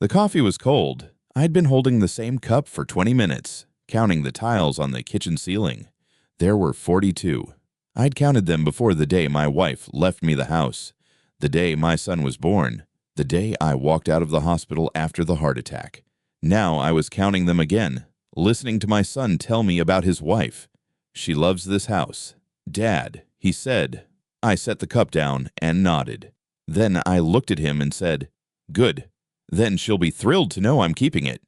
The coffee was cold. I'd been holding the same cup for 20 minutes, counting the tiles on the kitchen ceiling. There were 42. I'd counted them before the day my wife left me the house, the day my son was born, the day I walked out of the hospital after the heart attack. Now I was counting them again, listening to my son tell me about his wife. She loves this house. Dad, he said. I set the cup down and nodded. Then I looked at him and said, "Good. Then she'll be thrilled to know I'm keeping it."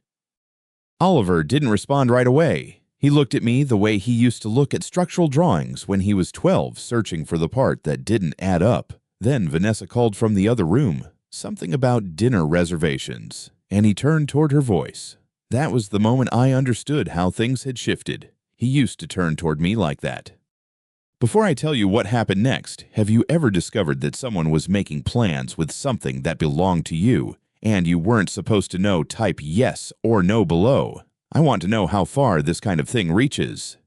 Oliver didn't respond right away. He looked at me the way he used to look at structural drawings when he was 12, searching for the part that didn't add up. Then Vanessa called from the other room, something about dinner reservations, and he turned toward her voice. That was the moment I understood how things had shifted. He used to turn toward me like that. Before I tell you what happened next, have you ever discovered that someone was making plans with something that belonged to you, and you weren't supposed to know? Type yes or no below. I want to know how far this kind of thing reaches.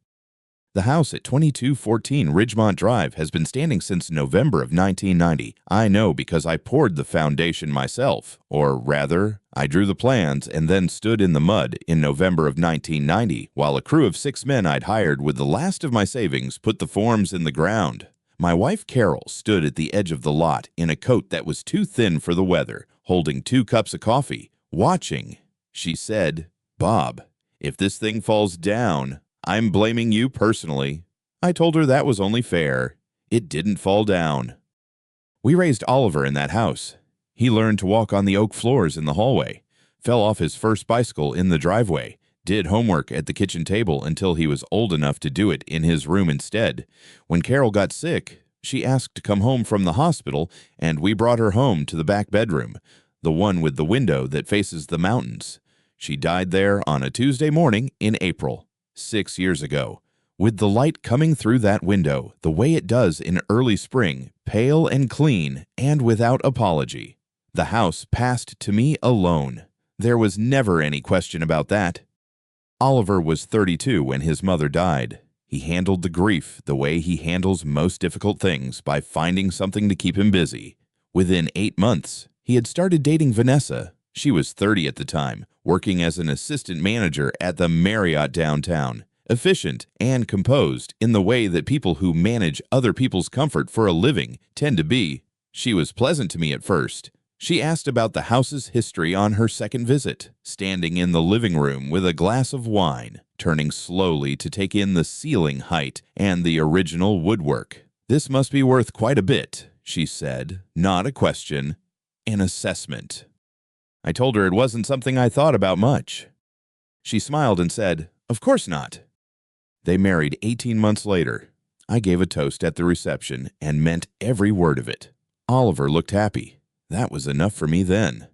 The house at 2214 Ridgemont Drive has been standing since November of 1990. I know because I poured the foundation myself, or rather, I drew the plans and then stood in the mud in November of 1990 while a crew of 6 men I'd hired with the last of my savings put the forms in the ground. My wife Carol stood at the edge of the lot in a coat that was too thin for the weather, holding 2 cups of coffee, watching. She said, "Bob, if this thing falls down, I'm blaming you personally." I told her that was only fair. It didn't fall down. We raised Oliver in that house. He learned to walk on the oak floors in the hallway, fell off his first bicycle in the driveway, did homework at the kitchen table until he was old enough to do it in his room instead. When Carol got sick, she asked to come home from the hospital, and we brought her home to the back bedroom, the one with the window that faces the mountains. She died there on a Tuesday morning in April, 6 years ago, with the light coming through that window the way it does in early spring, pale and clean and without apology. The house passed to me alone. There was never any question about that. Oliver was 32 when his mother died. He handled the grief the way he handles most difficult things, by finding something to keep him busy. Within 8 months, he had started dating Vanessa. She was 30 at the time, working as an assistant manager at the Marriott downtown, efficient and composed in the way that people who manage other people's comfort for a living tend to be. She was pleasant to me at first. She asked about the house's history on her second visit, standing in the living room with a glass of wine, turning slowly to take in the ceiling height and the original woodwork. "This must be worth quite a bit," she said. "Not a question, an assessment." I told her it wasn't something I thought about much. She smiled and said, "Of course not." They married 18 months later. I gave a toast at the reception and meant every word of it. Oliver looked happy. That was enough for me then.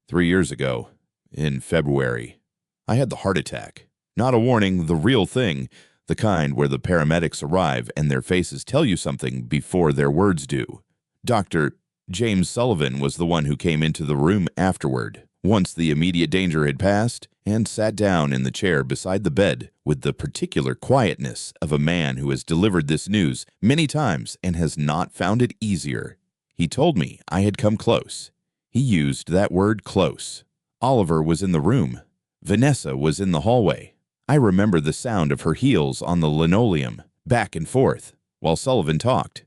3 years ago, in February, I had the heart attack. Not a warning, the real thing, the kind where the paramedics arrive and their faces tell you something before their words do. Dr. James Sullivan was the one who came into the room afterward, once the immediate danger had passed, and sat down in the chair beside the bed with the particular quietness of a man who has delivered this news many times and has not found it easier. He told me I had come close. He used that word, close. Oliver was in the room. Vanessa was in the hallway. I remember the sound of her heels on the linoleum, back and forth, while Sullivan talked.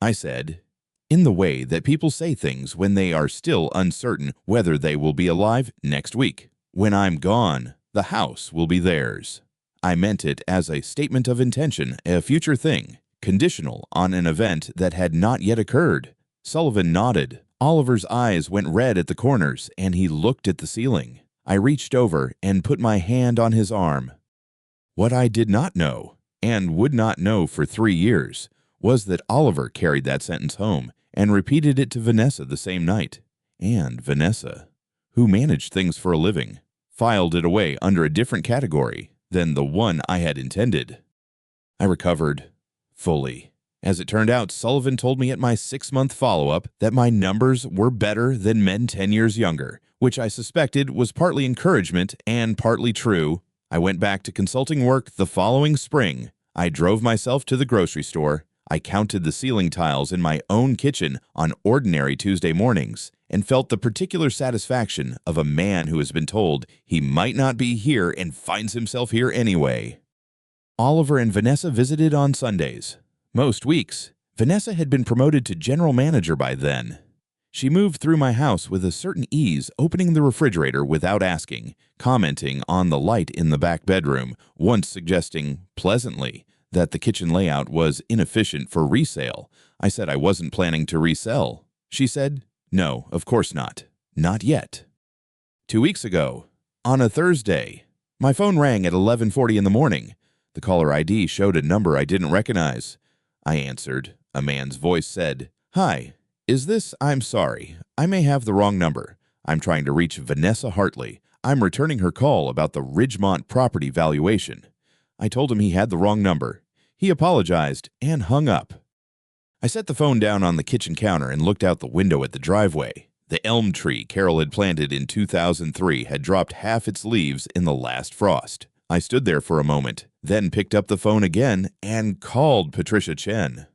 I said, in the way that people say things when they are still uncertain whether they will be alive next week. "When I'm gone, the house will be theirs." I meant it as a statement of intention, a future thing, conditional on an event that had not yet occurred. Sullivan nodded. Oliver's eyes went red at the corners, and he looked at the ceiling. I reached over and put my hand on his arm. What I did not know, and would not know for 3 years, was that Oliver carried that sentence home and repeated it to Vanessa the same night. And Vanessa, who managed things for a living, filed it away under a different category than the one I had intended. I recovered fully. As it turned out, Sullivan told me at my 6-month follow-up that my numbers were better than men 10 years younger, which I suspected was partly encouragement and partly true. I went back to consulting work the following spring. I drove myself to the grocery store. I counted the ceiling tiles in my own kitchen on ordinary Tuesday mornings, and felt the particular satisfaction of a man who has been told he might not be here and finds himself here anyway. Oliver and Vanessa visited on Sundays. Most weeks, Vanessa had been promoted to general manager by then. She moved through my house with a certain ease, opening the refrigerator without asking, commenting on the light in the back bedroom, once suggesting, pleasantly, that the kitchen layout was inefficient for resale. I said I wasn't planning to resell. She said, no, of course not. Not yet. 2 weeks ago, on a Thursday, my phone rang at 11:40 in the morning. The caller ID showed a number I didn't recognize. I answered. A man's voice said, "Hi, is this? I'm sorry. I may have the wrong number. I'm trying to reach Vanessa Hartley. I'm returning her call about the Ridgemont property valuation." I told him he had the wrong number. He apologized and hung up. I set the phone down on the kitchen counter and looked out the window at the driveway. The elm tree Carol had planted in 2003 had dropped half its leaves in the last frost. I stood there for a moment, then picked up the phone again and called Patricia Chen.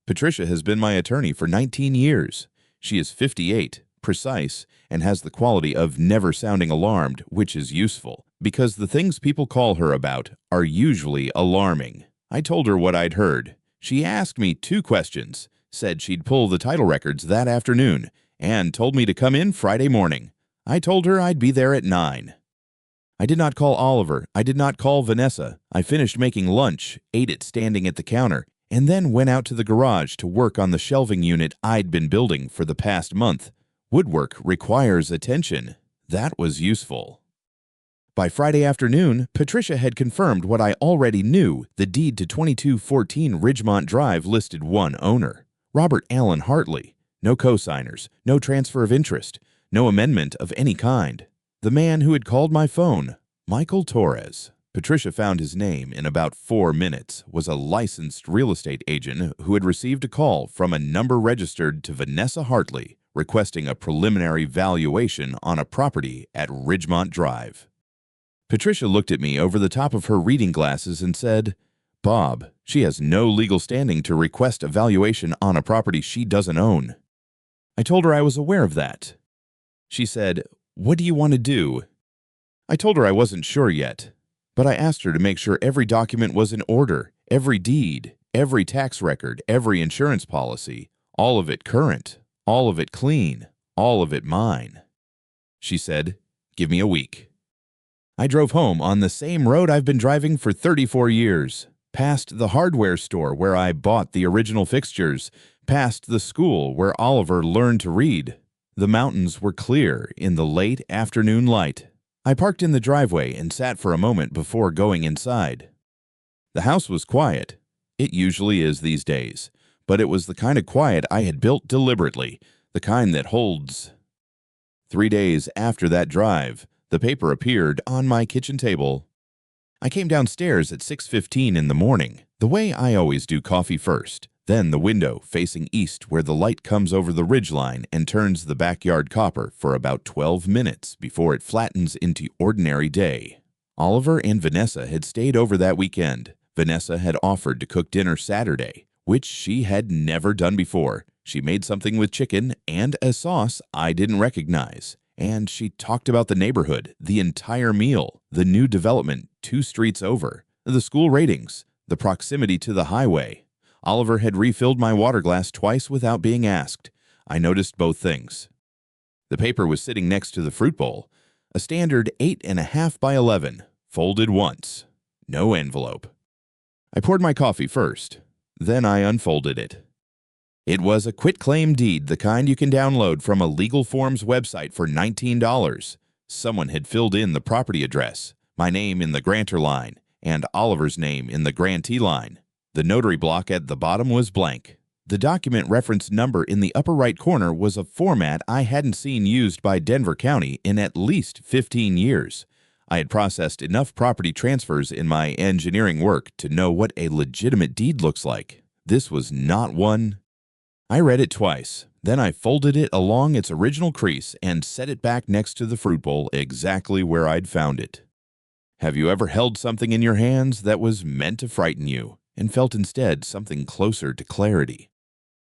Patricia has been my attorney for 19 years. She is 58, precise, and has the quality of never sounding alarmed, which is useful, because the things people call her about are usually alarming. I told her what I'd heard. She asked me 2 questions, said she'd pull the title records that afternoon, and told me to come in Friday morning. I told her I'd be there at 9. I did not call Oliver. I did not call Vanessa. I finished making lunch, ate it standing at the counter, and then went out to the garage to work on the shelving unit I'd been building for the past month. Woodwork requires attention. That was useful. By Friday afternoon, Patricia had confirmed what I already knew. The deed to 2214 Ridgemont Drive listed one owner, Robert Allen Hartley. No co-signers, no transfer of interest, no amendment of any kind. The man who had called my phone, Michael Torres. Patricia found his name in about 4 minutes, was a licensed real estate agent who had received a call from a number registered to Vanessa Hartley requesting a preliminary valuation on a property at Ridgemont Drive. Patricia looked at me over the top of her reading glasses and said, "Bob, she has no legal standing to request a valuation on a property she doesn't own." I told her I was aware of that. She said, "What do you want to do?" I told her I wasn't sure yet, but I asked her to make sure every document was in order, every deed, every tax record, every insurance policy, all of it current, all of it clean, all of it mine. She said, "Give me a week." I drove home on the same road I've been driving for 34 years, past the hardware store where I bought the original fixtures, past the school where Oliver learned to read. The mountains were clear in the late afternoon light. I parked in the driveway and sat for a moment before going inside. The house was quiet. It usually is these days, but it was the kind of quiet I had built deliberately, the kind that holds. 3 days after that drive, the paper appeared on my kitchen table. I came downstairs at 6:15 in the morning, the way I always do, coffee first, then the window facing east where the light comes over the ridgeline and turns the backyard copper for about 12 minutes before it flattens into ordinary day. Oliver and Vanessa had stayed over that weekend. Vanessa had offered to cook dinner Saturday, which she had never done before. She made something with chicken and a sauce I didn't recognize. And she talked about the neighborhood, the entire meal, the new development 2 streets over, the school ratings, the proximity to the highway. Oliver had refilled my water glass twice without being asked. I noticed both things. The paper was sitting next to the fruit bowl, a standard 8.5 by 11, folded once. No envelope. I poured my coffee first. Then I unfolded it. It was a quitclaim deed, the kind you can download from a legal forms website for $19. Someone had filled in the property address, my name in the grantor line, and Oliver's name in the grantee line. The notary block at the bottom was blank. The document reference number in the upper right corner was a format I hadn't seen used by Denver County in at least 15 years. I had processed enough property transfers in my engineering work to know what a legitimate deed looks like. This was not one. I read it twice. Then I folded it along its original crease and set it back next to the fruit bowl exactly where I'd found it. Have you ever held something in your hands that was meant to frighten you and felt instead something closer to clarity?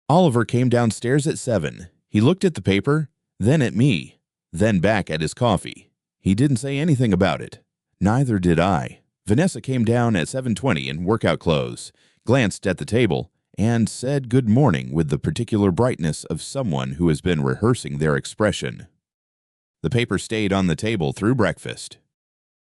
Oliver came downstairs at 7. He looked at the paper, then at me, then back at his coffee. He didn't say anything about it. Neither did I. Vanessa came down at 7:20 in workout clothes, glanced at the table, and said good morning with the particular brightness of someone who has been rehearsing their expression. The paper stayed on the table through breakfast.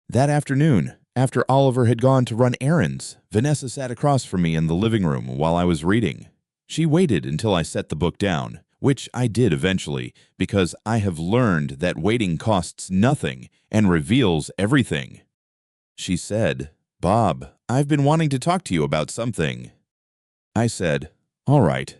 That afternoon, after Oliver had gone to run errands, Vanessa sat across from me in the living room while I was reading. She waited until I set the book down, which I did eventually, because I have learned that waiting costs nothing and reveals everything. She said, "Bob, I've been wanting to talk to you about something." I said, "All right."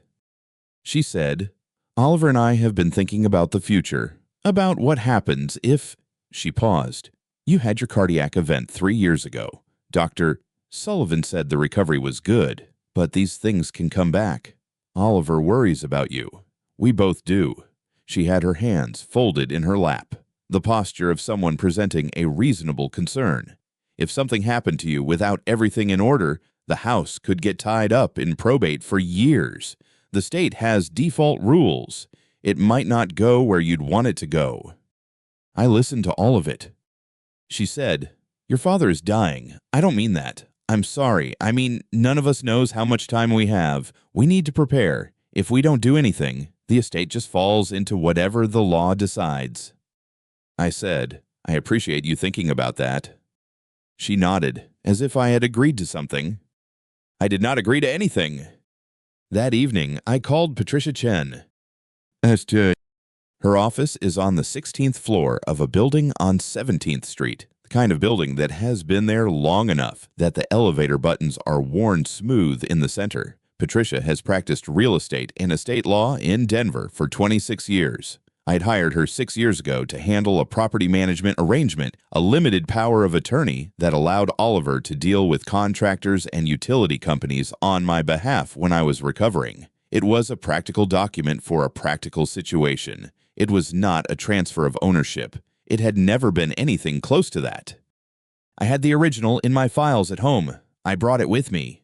She said, "Oliver and I have been thinking about the future, about what happens if—" She paused. "You had your cardiac event 3 years ago. Dr. Sullivan said the recovery was good, but these things can come back. Oliver worries about you. We both do." She had her hands folded in her lap, the posture of someone presenting a reasonable concern. If something happened to you without everything in order, the house could get tied up in probate for years. The state has default rules. It might not go where you'd want it to go. I listened to all of it. She said, "Your father is dying. I don't mean that. I'm sorry. I mean, none of us knows how much time we have. We need to prepare. If we don't do anything, the estate just falls into whatever the law decides." I said, "I appreciate you thinking about that." She nodded, as if I had agreed to something. I did not agree to anything. That evening, I called Patricia Chen. Her office is on the 16th floor of a building on 17th Street, the kind of building that has been there long enough that the elevator buttons are worn smooth in the center. Patricia has practiced real estate and estate law in Denver for 26 years. I'd hired her 6 years ago to handle a property management arrangement, a limited power of attorney that allowed Oliver to deal with contractors and utility companies on my behalf when I was recovering. It was a practical document for a practical situation. It was not a transfer of ownership. It had never been anything close to that. I had the original in my files at home. I brought it with me.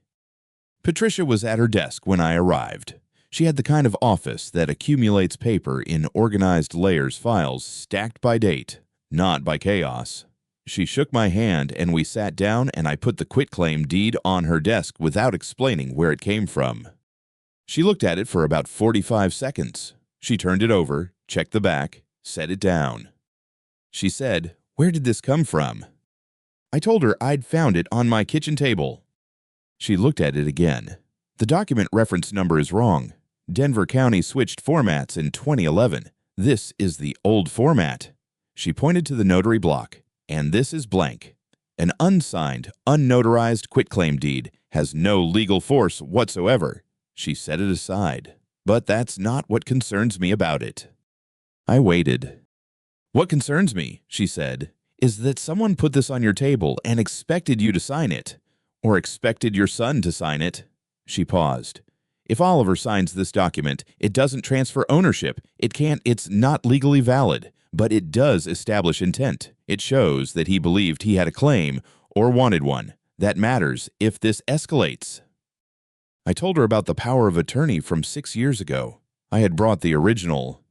Patricia was at her desk when I arrived. She had the kind of office that accumulates paper in organized layers, files stacked by date, not by chaos. She shook my hand and we sat down, and I put the quitclaim deed on her desk without explaining where it came from. She looked at it for about 45 seconds. She turned it over, checked the back, set it down. She said, "Where did this come from?" I told her I'd found it on my kitchen table. She looked at it again. "The document reference number is wrong. Denver County switched formats in 2011. This is the old format." She pointed to the notary block. "And this is blank. An unsigned, unnotarized quitclaim deed has no legal force whatsoever." She set it aside. "But that's not what concerns me about it." I waited. "What concerns me," she said, "is that someone put this on your table and expected you to sign it, or expected your son to sign it." She paused. "If Oliver signs this document, it doesn't transfer ownership. It's not legally valid, but it does establish intent. It shows that he believed he had a claim or wanted one. That matters if this escalates." I told her about the power of attorney from 6 years ago. I had brought the original.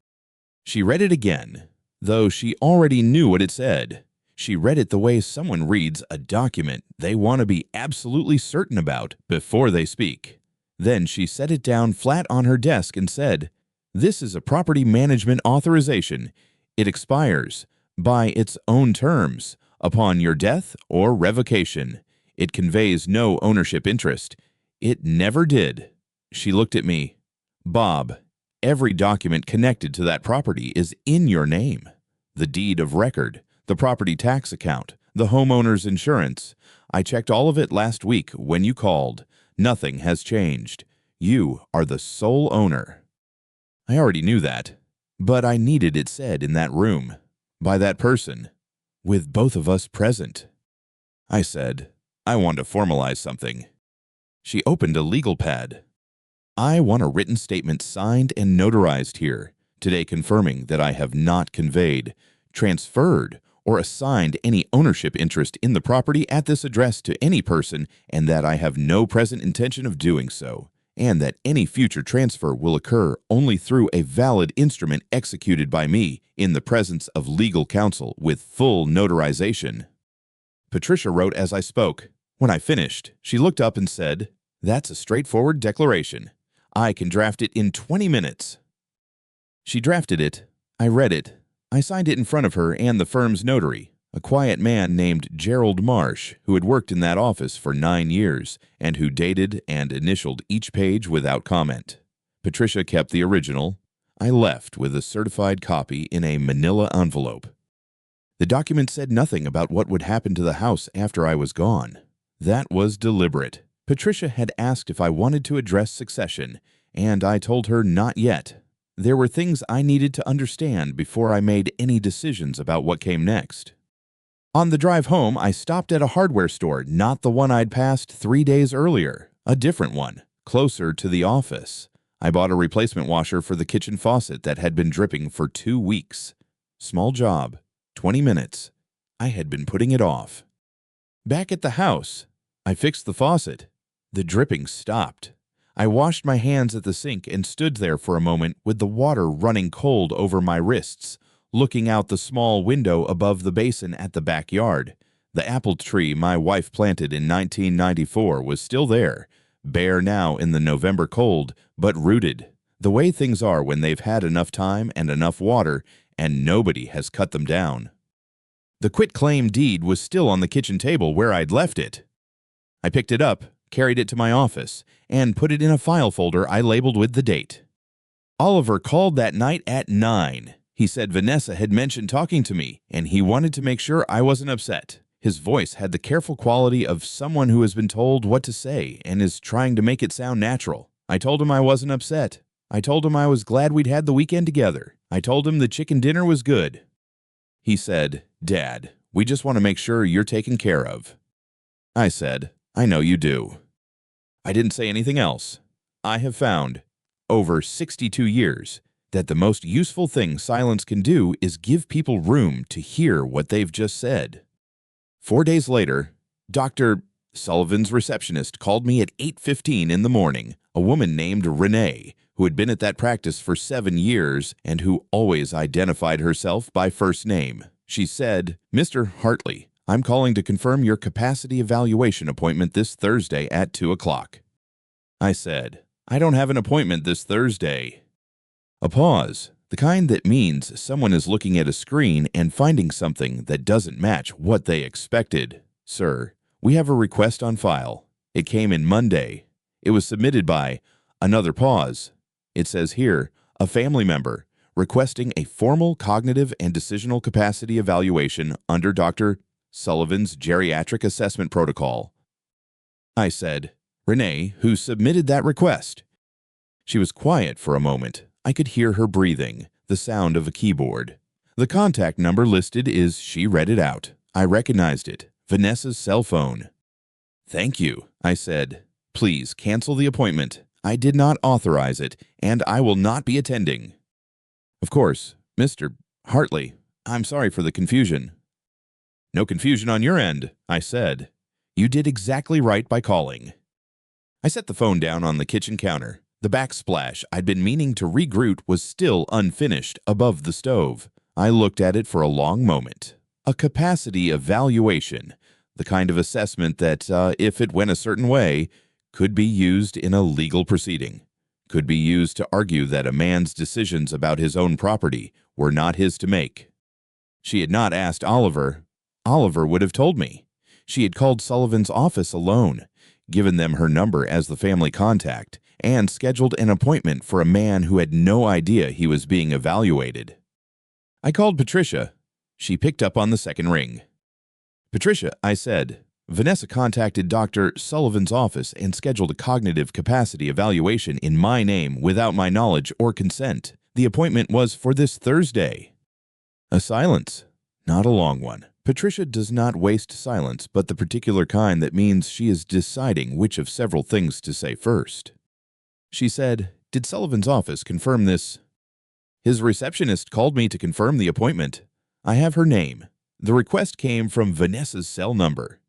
She read it again, though she already knew what it said. She read it the way someone reads a document they want to be absolutely certain about before they speak. Then she set it down flat on her desk and said, "This is a property management authorization. It expires, by its own terms, upon your death or revocation. It conveys no ownership interest. It never did." She looked at me. "Bob, every document connected to that property is in your name. The deed of record, the property tax account, the homeowner's insurance. I checked all of it last week when you called. Nothing has changed. You are the sole owner." I already knew that, but I needed it said in that room, by that person, with both of us present. I said, "I want to formalize something." She opened a legal pad. "I want a written statement signed and notarized here, today confirming that I have not conveyed, transferred, or assigned any ownership interest in the property at this address to any person, and that I have no present intention of doing so. and that any future transfer will occur only through a valid instrument executed by me in the presence of legal counsel with full notarization. Patricia wrote as I spoke. When I finished, she looked up and said, "That's a straightforward declaration. I can draft it in 20 minutes." She drafted it. I read it. I signed it in front of her and the firm's notary, a quiet man named Gerald Marsh, who had worked in that office for 9 years and who dated and initialed each page without comment. Patricia kept the original. I left with a certified copy in a manila envelope. The document said nothing about what would happen to the house after I was gone. That was deliberate. Patricia had asked if I wanted to address succession, and I told her not yet. There were things I needed to understand before I made any decisions about what came next. On the drive home, I stopped at a hardware store, not the one I'd passed 3 days earlier, a different one, closer to the office. I bought a replacement washer for the kitchen faucet that had been dripping for 2 weeks. Small job, 20 minutes. I had been putting it off. Back at the house, I fixed the faucet. The dripping stopped. I washed my hands at the sink and stood there for a moment with the water running cold over my wrists, looking out the small window above the basin at the backyard. The apple tree my wife planted in 1994 was still there, bare now in the November cold, but rooted, the way things are when they've had enough time and enough water and nobody has cut them down. The quitclaim deed was still on the kitchen table where I'd left it. I picked it up, carried it to my office, and put it in a file folder I labeled with the date. Oliver called that night at 9. He said Vanessa had mentioned talking to me, and he wanted to make sure I wasn't upset. His voice had the careful quality of someone who has been told what to say and is trying to make it sound natural. I told him I wasn't upset. I told him I was glad we'd had the weekend together. I told him the chicken dinner was good. He said, "Dad, we just want to make sure you're taken care of." I said, "I know you do." I didn't say anything else. I have found, over 62 years, that the most useful thing silence can do is give people room to hear what they've just said. 4 days later, Dr. Sullivan's receptionist called me at 8:15 in the morning, a woman named Renee, who had been at that practice for 7 years and who always identified herself by first name. She said, "Mr. Hartley, I'm calling to confirm your capacity evaluation appointment this Thursday at 2 o'clock. I said, "I don't have an appointment this Thursday." A pause, the kind that means someone is looking at a screen and finding something that doesn't match what they expected. "Sir, we have a request on file. It came in Monday. It was submitted by," another pause. It says here, "a family member requesting a formal cognitive and decisional capacity evaluation under Dr. Sullivan's geriatric assessment protocol." I said, "Renee, who submitted that request?" She was quiet for a moment. I could hear her breathing, the sound of a keyboard. "The contact number listed is," she read it out. I recognized it, Vanessa's cell phone. "Thank you," I said. "Please cancel the appointment. I did not authorize it, and I will not be attending." "Of course, Mr. Hartley, I'm sorry for the confusion." "No confusion on your end," I said. "You did exactly right by calling." I set the phone down on the kitchen counter. The backsplash I'd been meaning to regrout was still unfinished above the stove. I looked at it for a long moment. A capacity evaluation, the kind of assessment that, if it went a certain way, could be used in a legal proceeding, could be used to argue that a man's decisions about his own property were not his to make. She had not asked Oliver. Oliver would have told me. She had called Sullivan's office alone, given them her number as the family contact, and scheduled an appointment for a man who had no idea he was being evaluated. I called Patricia. She picked up on the second ring. "Patricia," I said, "Vanessa contacted Dr. Sullivan's office and scheduled a cognitive capacity evaluation in my name without my knowledge or consent. The appointment was for this Thursday." A silence, not a long one. Patricia does not waste silence, but the particular kind that means she is deciding which of several things to say first. She said, "Did Sullivan's office confirm this?" "His receptionist called me to confirm the appointment. I have her name. The request came from Vanessa's cell number."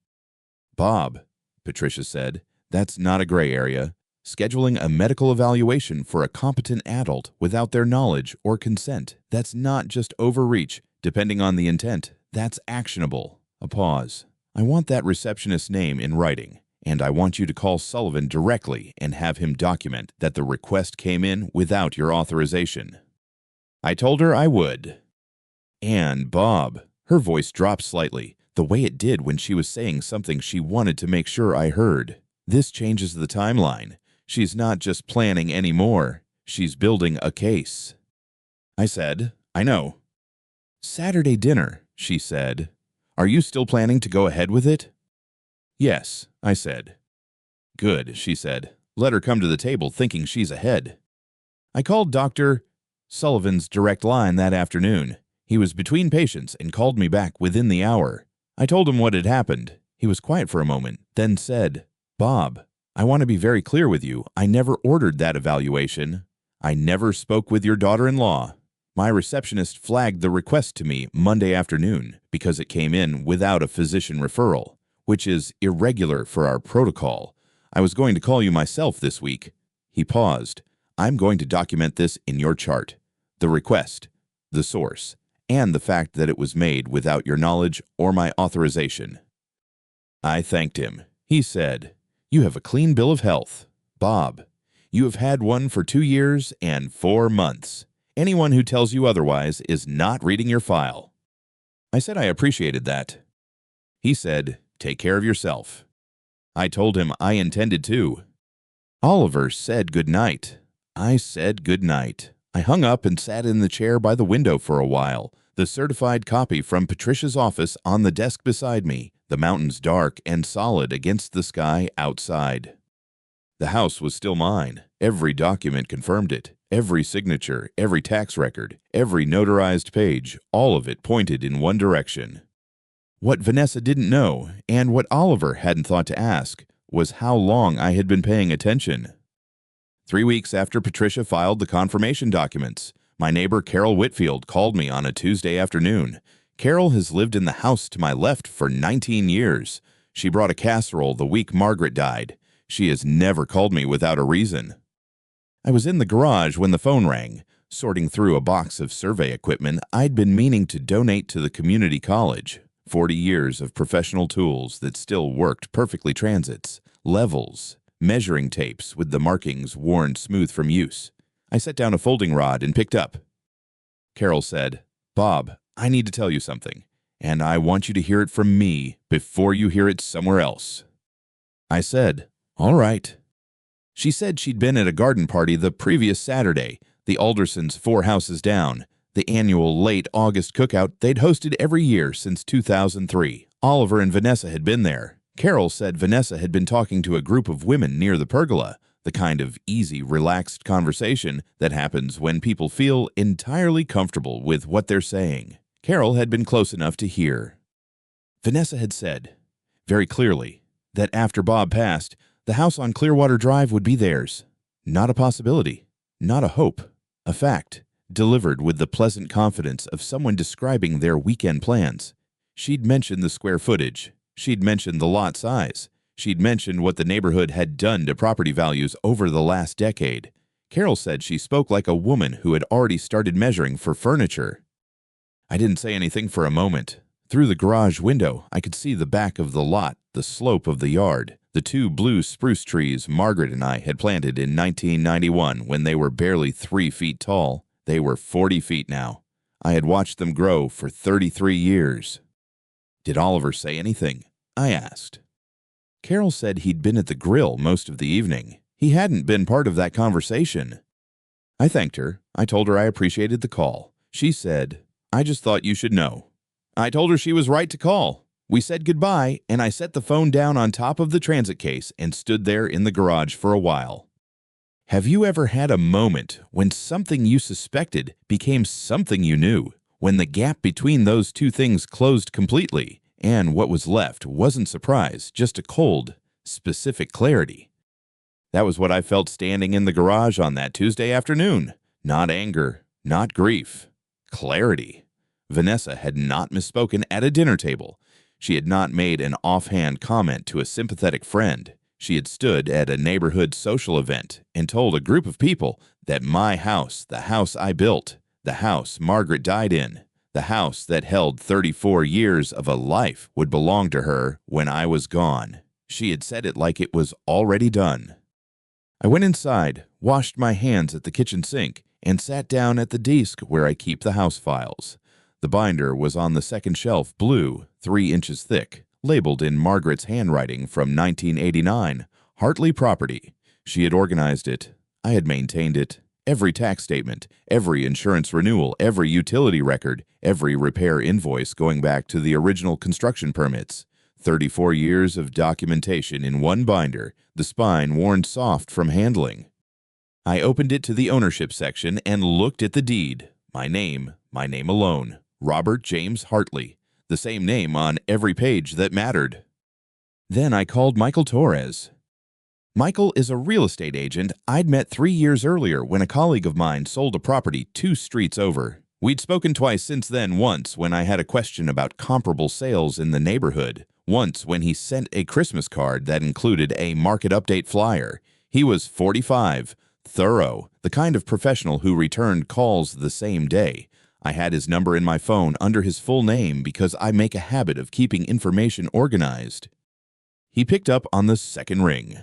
"Bob," Patricia said, "that's not a gray area. Scheduling a medical evaluation for a competent adult without their knowledge or consent. That's not just overreach, depending on the intent. That's actionable. A pause. I want that receptionist's name in writing, and I want you to call Sullivan directly and have him document that the request came in without your authorization. I told her I would. And Bob. Her voice dropped slightly, the way it did when she was saying something she wanted to make sure I heard. This changes the timeline. She's not just planning anymore. She's building a case. I said, I know. Saturday dinner, she said. Are you still planning to go ahead with it? Yes, I said. Good, she said. Let her come to the table thinking she's ahead. I called Dr. Sullivan's direct line that afternoon. He was between patients and called me back within the hour. I told him what had happened. He was quiet for a moment, then said, Bob, I want to be very clear with you. I never ordered that evaluation. I never spoke with your daughter-in-law. My receptionist flagged the request to me Monday afternoon because it came in without a physician referral, which is irregular for our protocol. I was going to call you myself this week. He paused. I'm going to document this in your chart. The request, the source, and the fact that it was made without your knowledge or my authorization. I thanked him. He said, You have a clean bill of health. Bob, you have had one for 2 years and 4 months. Anyone who tells you otherwise is not reading your file. I said I appreciated that. He said, Take care of yourself. I told him I intended to. Oliver said good night. I said good night. I hung up and sat in the chair by the window for a while, the certified copy from Patricia's office on the desk beside me, the mountains dark and solid against the sky outside. The house was still mine. Every document confirmed it. Every signature, every tax record, every notarized page, all of it pointed in one direction. What Vanessa didn't know, and what Oliver hadn't thought to ask, was how long I had been paying attention. 3 weeks after Patricia filed the confirmation documents, my neighbor Carol Whitfield called me on a Tuesday afternoon. Carol has lived in the house to my left for 19 years. She brought a casserole the week Margaret died. She has never called me without a reason. I was in the garage when the phone rang, sorting through a box of survey equipment I'd been meaning to donate to the community college. 40 years of professional tools that still worked perfectly: transits, levels, measuring tapes with the markings worn smooth from use. I set down a folding rod and picked up. Carol said, Bob, I need to tell you something, and I want you to hear it from me before you hear it somewhere else. I said, All right. She said she'd been at a garden party the previous Saturday, the Aldersons 4 houses down, the annual late August cookout they'd hosted every year since 2003. Oliver and Vanessa had been there. Carol said Vanessa had been talking to a group of women near the pergola, the kind of easy, relaxed conversation that happens when people feel entirely comfortable with what they're saying. Carol had been close enough to hear. Vanessa had said, very clearly, that after Bob passed, the house on Clearwater Drive would be theirs. Not a possibility, not a hope, a fact, delivered with the pleasant confidence of someone describing their weekend plans. She'd mentioned the square footage. She'd mentioned the lot size. She'd mentioned what the neighborhood had done to property values over the last decade. Carol said she spoke like a woman who had already started measuring for furniture. I didn't say anything for a moment. Through the garage window, I could see the back of the lot, the slope of the yard, the 2 blue spruce trees Margaret and I had planted in 1991 when they were barely 3 feet tall. They were 40 feet now. I had watched them grow for 33 years. Did Oliver say anything? I asked. Carol said he'd been at the grill most of the evening. He hadn't been part of that conversation. I thanked her. I told her I appreciated the call. She said, I just thought you should know. I told her she was right to call. We said goodbye, and I set the phone down on top of the transit case and stood there in the garage for a while. Have you ever had a moment when something you suspected became something you knew, when the gap between those two things closed completely, and what was left wasn't surprise, just a cold, specific clarity? That was what I felt standing in the garage on that Tuesday afternoon. Not anger, not grief. Clarity. Vanessa had not misspoken at a dinner table. She had not made an offhand comment to a sympathetic friend. She had stood at a neighborhood social event and told a group of people that my house, the house I built, the house Margaret died in, the house that held 34 years of a life would belong to her when I was gone. She had said it like it was already done. I went inside, washed my hands at the kitchen sink, and sat down at the desk where I keep the house files. The binder was on the second shelf, blue, 3 inches thick, labeled in Margaret's handwriting from 1989, Hartley Property. She had organized it. I had maintained it. Every tax statement, every insurance renewal, every utility record, every repair invoice going back to the original construction permits. 34 years of documentation in one binder, the spine worn soft from handling. I opened it to the ownership section and looked at the deed. My name alone, Robert James Hartley, the same name on every page that mattered. Then I called Michael Torres. Michael is a real estate agent I'd met 3 years earlier when a colleague of mine sold a property 2 streets over. We'd spoken twice since then, once when I had a question about comparable sales in the neighborhood, once when he sent a Christmas card that included a market update flyer. He was 45, thorough, the kind of professional who returned calls the same day. I had his number in my phone under his full name because I make a habit of keeping information organized. He picked up on the second ring.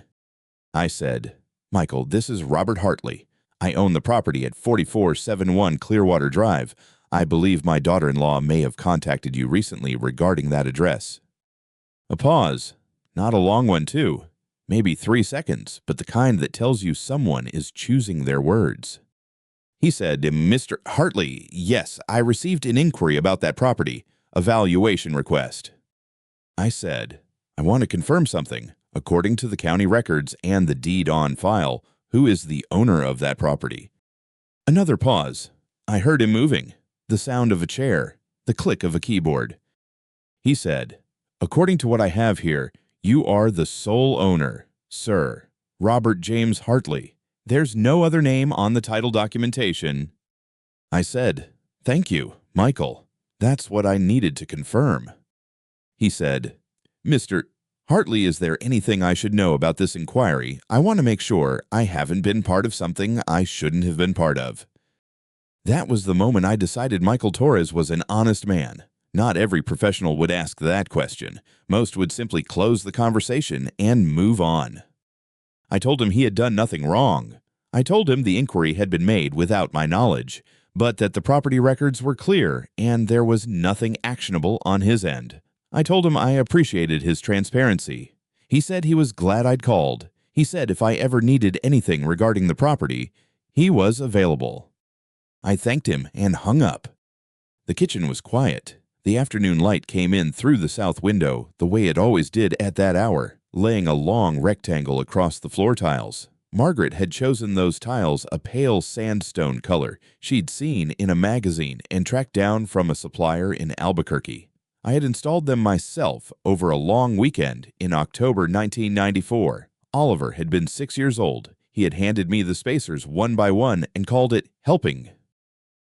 I said, "Michael, this is Robert Hartley. I own the property at 4471 Clearwater Drive. I believe my daughter-in-law may have contacted you recently regarding that address." A pause. Not a long one, too. Maybe 3 seconds, but the kind that tells you someone is choosing their words. He said, "Mr. Hartley, yes, I received an inquiry about that property, a valuation request." I said, "I want to confirm something. According to the county records and the deed on file, who is the owner of that property?" Another pause. I heard him moving, the sound of a chair, the click of a keyboard. He said, "According to what I have here, you are the sole owner, sir, Robert James Hartley. There's no other name on the title documentation." I said, "Thank you, Michael. That's what I needed to confirm." He said, "Mr. Hartley, is there anything I should know about this inquiry? I want to make sure I haven't been part of something I shouldn't have been part of." That was the moment I decided Michael Torres was an honest man. Not every professional would ask that question. Most would simply close the conversation and move on. I told him he had done nothing wrong. I told him the inquiry had been made without my knowledge, but that the property records were clear and there was nothing actionable on his end. I told him I appreciated his transparency. He said he was glad I'd called. He said if I ever needed anything regarding the property, he was available. I thanked him and hung up. The kitchen was quiet. The afternoon light came in through the south window, the way it always did at that hour, laying a long rectangle across the floor tiles. Margaret had chosen those tiles a pale sandstone color she'd seen in a magazine and tracked down from a supplier in Albuquerque. I had installed them myself over a long weekend in October 1994. Oliver had been 6 years old. He had handed me the spacers one by one and called it helping.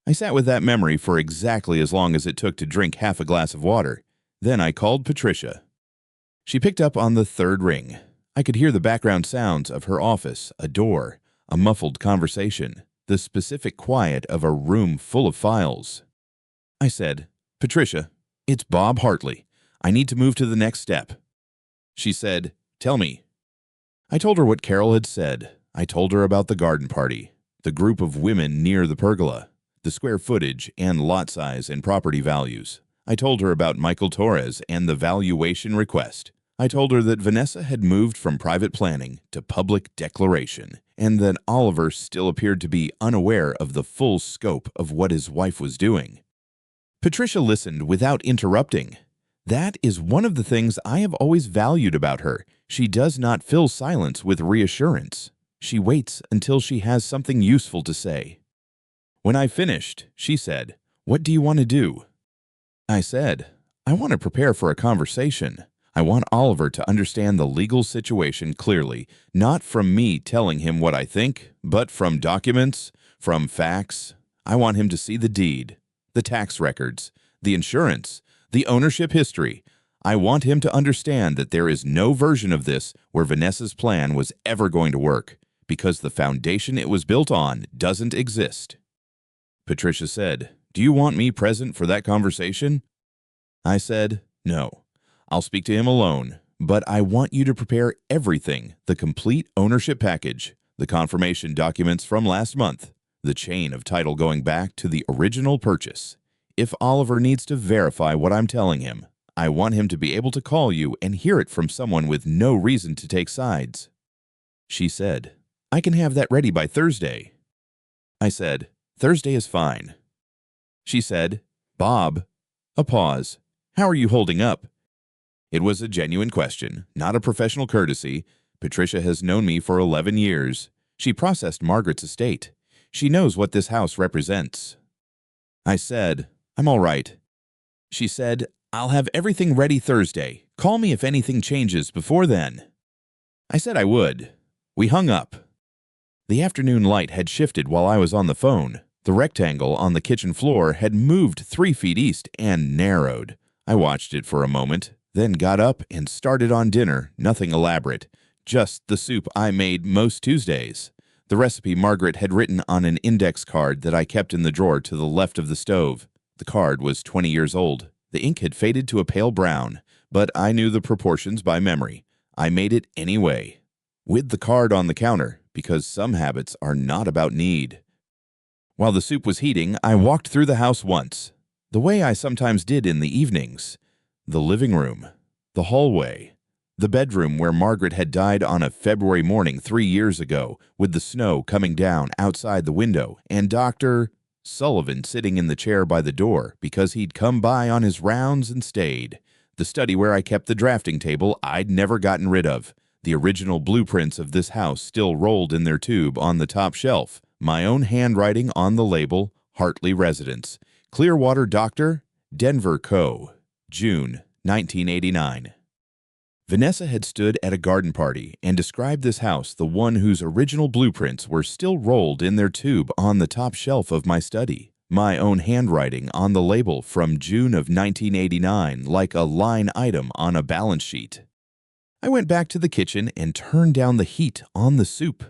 I sat with that memory for exactly as long as it took to drink half a glass of water. Then I called Patricia. She picked up on the third ring. I could hear the background sounds of her office, a door, a muffled conversation, the specific quiet of a room full of files. I said, "Patricia, it's Bob Hartley. I need to move to the next step." She said, "Tell me." I told her what Carol had said. I told her about the garden party, the group of women near the pergola, the square footage and lot size and property values. I told her about Michael Torres and the valuation request. I told her that Vanessa had moved from private planning to public declaration, and that Oliver still appeared to be unaware of the full scope of what his wife was doing. Patricia listened without interrupting. That is one of the things I have always valued about her. She does not fill silence with reassurance. She waits until she has something useful to say. When I finished, she said, "What do you want to do?" I said, "I want to prepare for a conversation. I want Oliver to understand the legal situation clearly, not from me telling him what I think, but from documents, from facts. I want him to see the deed, the tax records, the insurance, the ownership history. I want him to understand that there is no version of this where Vanessa's plan was ever going to work, because the foundation it was built on doesn't exist." Patricia said, "Do you want me present for that conversation?" I said, "No. I'll speak to him alone, but I want you to prepare everything, the complete ownership package, the confirmation documents from last month, the chain of title going back to the original purchase. If Oliver needs to verify what I'm telling him, I want him to be able to call you and hear it from someone with no reason to take sides." She said, "I can have that ready by Thursday." I said, "Thursday is fine." She said, "Bob," a pause, "how are you holding up?" It was a genuine question, not a professional courtesy. Patricia has known me for 11 years. She processed Margaret's estate. She knows what this house represents. I said, "I'm all right." She said, "I'll have everything ready Thursday. Call me if anything changes before then." I said I would. We hung up. The afternoon light had shifted while I was on the phone. The rectangle on the kitchen floor had moved 3 feet east and narrowed. I watched it for a moment, then got up and started on dinner, nothing elaborate, just the soup I made most Tuesdays. The recipe Margaret had written on an index card that I kept in the drawer to the left of the stove. The card was 20 years old. The ink had faded to a pale brown, but I knew the proportions by memory. I made it anyway, with the card on the counter, because some habits are not about need. While the soup was heating, I walked through the house once, the way I sometimes did in the evenings. The living room, the hallway, the bedroom where Margaret had died on a February morning 3 years ago, with the snow coming down outside the window, and Dr. Sullivan sitting in the chair by the door because he'd come by on his rounds and stayed. The study where I kept the drafting table I'd never gotten rid of. The original blueprints of this house still rolled in their tube on the top shelf. My own handwriting on the label, Hartley Residence, Clearwater Doctor, Denver Co., June 1989. Vanessa had stood at a garden party and described this house, the one whose original blueprints were still rolled in their tube on the top shelf of my study. My own handwriting on the label from June of 1989, like a line item on a balance sheet. I went back to the kitchen and turned down the heat on the soup.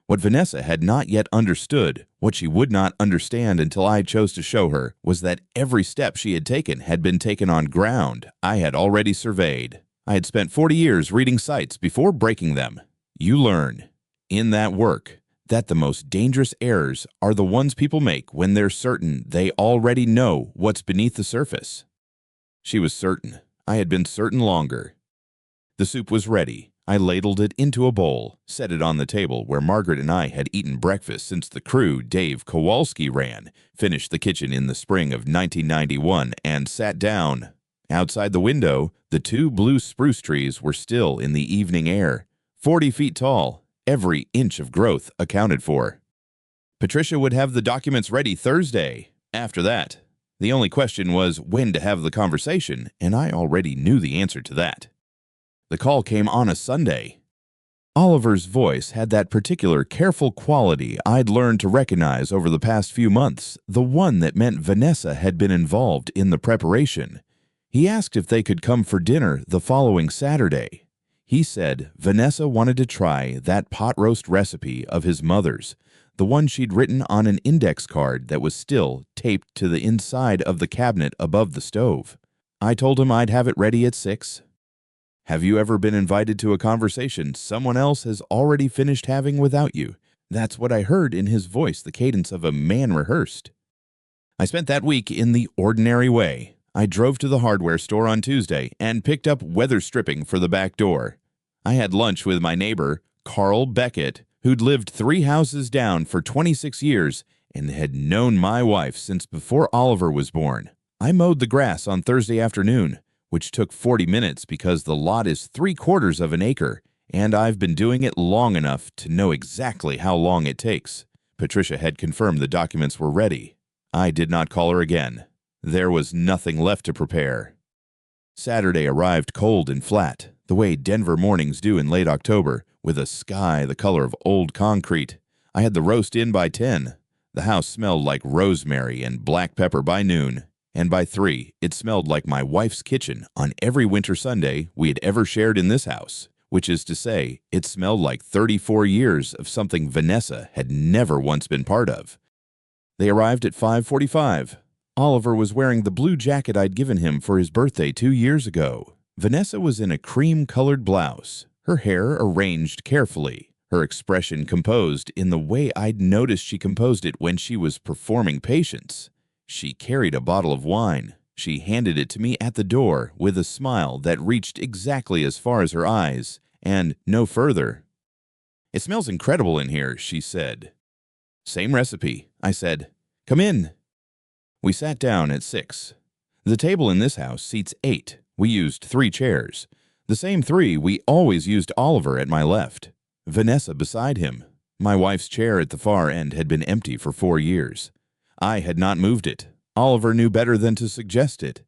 What Vanessa had not yet understood, what she would not understand until I chose to show her, was that every step she had been taken on ground I had already surveyed. I had spent 40 years reading sites before breaking them. You learn, in that work, that the most dangerous errors are the ones people make when they're certain they already know what's beneath the surface. She was certain. I had been certain longer. The soup was ready. I ladled it into a bowl, set it on the table where Margaret and I had eaten breakfast since the crew Dave Kowalski ran, finished the kitchen in the spring of 1991, and sat down. Outside the window, the 2 blue spruce trees were still in the evening air, 40 feet tall, every inch of growth accounted for. Patricia would have the documents ready Thursday. After that, the only question was when to have the conversation, and I already knew the answer to that. The call came on a Sunday. Oliver's voice had that particular careful quality I'd learned to recognize over the past few months, the one that meant Vanessa had been involved in the preparation. He asked if they could come for dinner the following Saturday. He said Vanessa wanted to try that pot roast recipe of his mother's, the one she'd written on an index card that was still taped to the inside of the cabinet above the stove. I told him I'd have it ready at 6. Have you ever been invited to a conversation someone else has already finished having without you? That's what I heard in his voice, the cadence of a man rehearsed. I spent that week in the ordinary way. I drove to the hardware store on Tuesday and picked up weather stripping for the back door. I had lunch with my neighbor, Carl Beckett, who'd lived 3 houses down for 26 years and had known my wife since before Oliver was born. I mowed the grass on Thursday afternoon, which took 40 minutes because the lot is 3/4 of an acre, and I've been doing it long enough to know exactly how long it takes. Patricia had confirmed the documents were ready. I did not call her again. There was nothing left to prepare. Saturday arrived cold and flat, the way Denver mornings do in late October, with a sky the color of old concrete. I had the roast in by 10. The house smelled like rosemary and black pepper by noon. And by 3, it smelled like my wife's kitchen on every winter Sunday we had ever shared in this house, which is to say, it smelled like 34 years of something Vanessa had never once been part of. They arrived at 5:45. Oliver was wearing the blue jacket I'd given him for his birthday 2 years ago. Vanessa was in a cream-colored blouse, her hair arranged carefully, her expression composed in the way I'd noticed she composed it when she was performing Patience. She carried a bottle of wine. She handed it to me at the door with a smile that reached exactly as far as her eyes, and no further. "It smells incredible in here," she said. "Same recipe," I said. "Come in." We sat down at 6. The table in this house seats 8. We used 3 chairs. The same 3 we always used. Oliver at my left, Vanessa beside him. My wife's chair at the far end had been empty for 4 years. I had not moved it. Oliver knew better than to suggest it.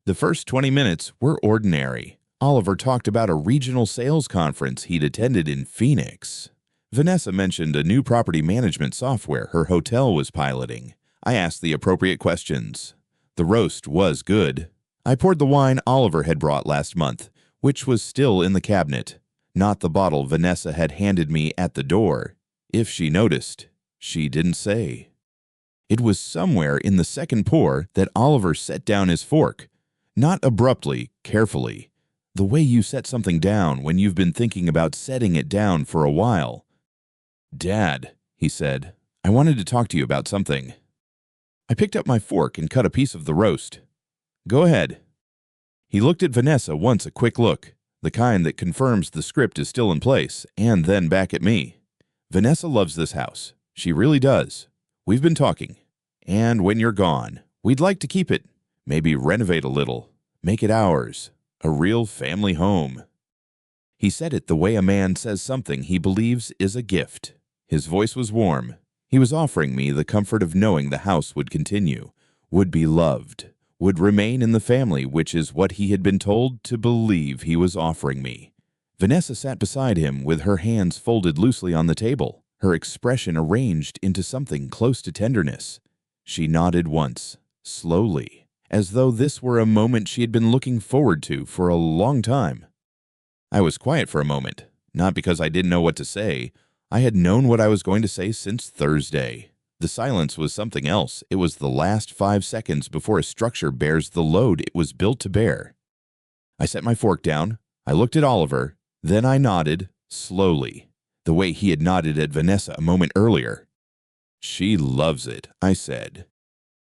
The first 20 minutes were ordinary. Oliver talked about a regional sales conference he'd attended in Phoenix. Vanessa mentioned a new property management software her hotel was piloting. I asked the appropriate questions. The roast was good. I poured the wine Oliver had brought last month, which was still in the cabinet, not the bottle Vanessa had handed me at the door. If she noticed, she didn't say. It was somewhere in the second pour that Oliver set down his fork. Not abruptly, carefully. The way you set something down when you've been thinking about setting it down for a while. "Dad," he said, "I wanted to talk to you about something." I picked up my fork and cut a piece of the roast. "Go ahead." He looked at Vanessa once, a quick look, the kind that confirms the script is still in place, and then back at me. "Vanessa loves this house. She really does. We've been talking. And when you're gone, we'd like to keep it. Maybe renovate a little. Make it ours. A real family home." He said it the way a man says something he believes is a gift. His voice was warm. He was offering me the comfort of knowing the house would continue, would be loved, would remain in the family, which is what he had been told to believe he was offering me. Vanessa sat beside him with her hands folded loosely on the table, her expression arranged into something close to tenderness. She nodded once, slowly, as though this were a moment she had been looking forward to for a long time. I was quiet for a moment, not because I didn't know what to say. I had known what I was going to say since Thursday. The silence was something else. It was the last 5 seconds before a structure bears the load it was built to bear. I set my fork down. I looked at Oliver. Then I nodded, slowly, the way he had nodded at Vanessa a moment earlier. "She loves it," I said.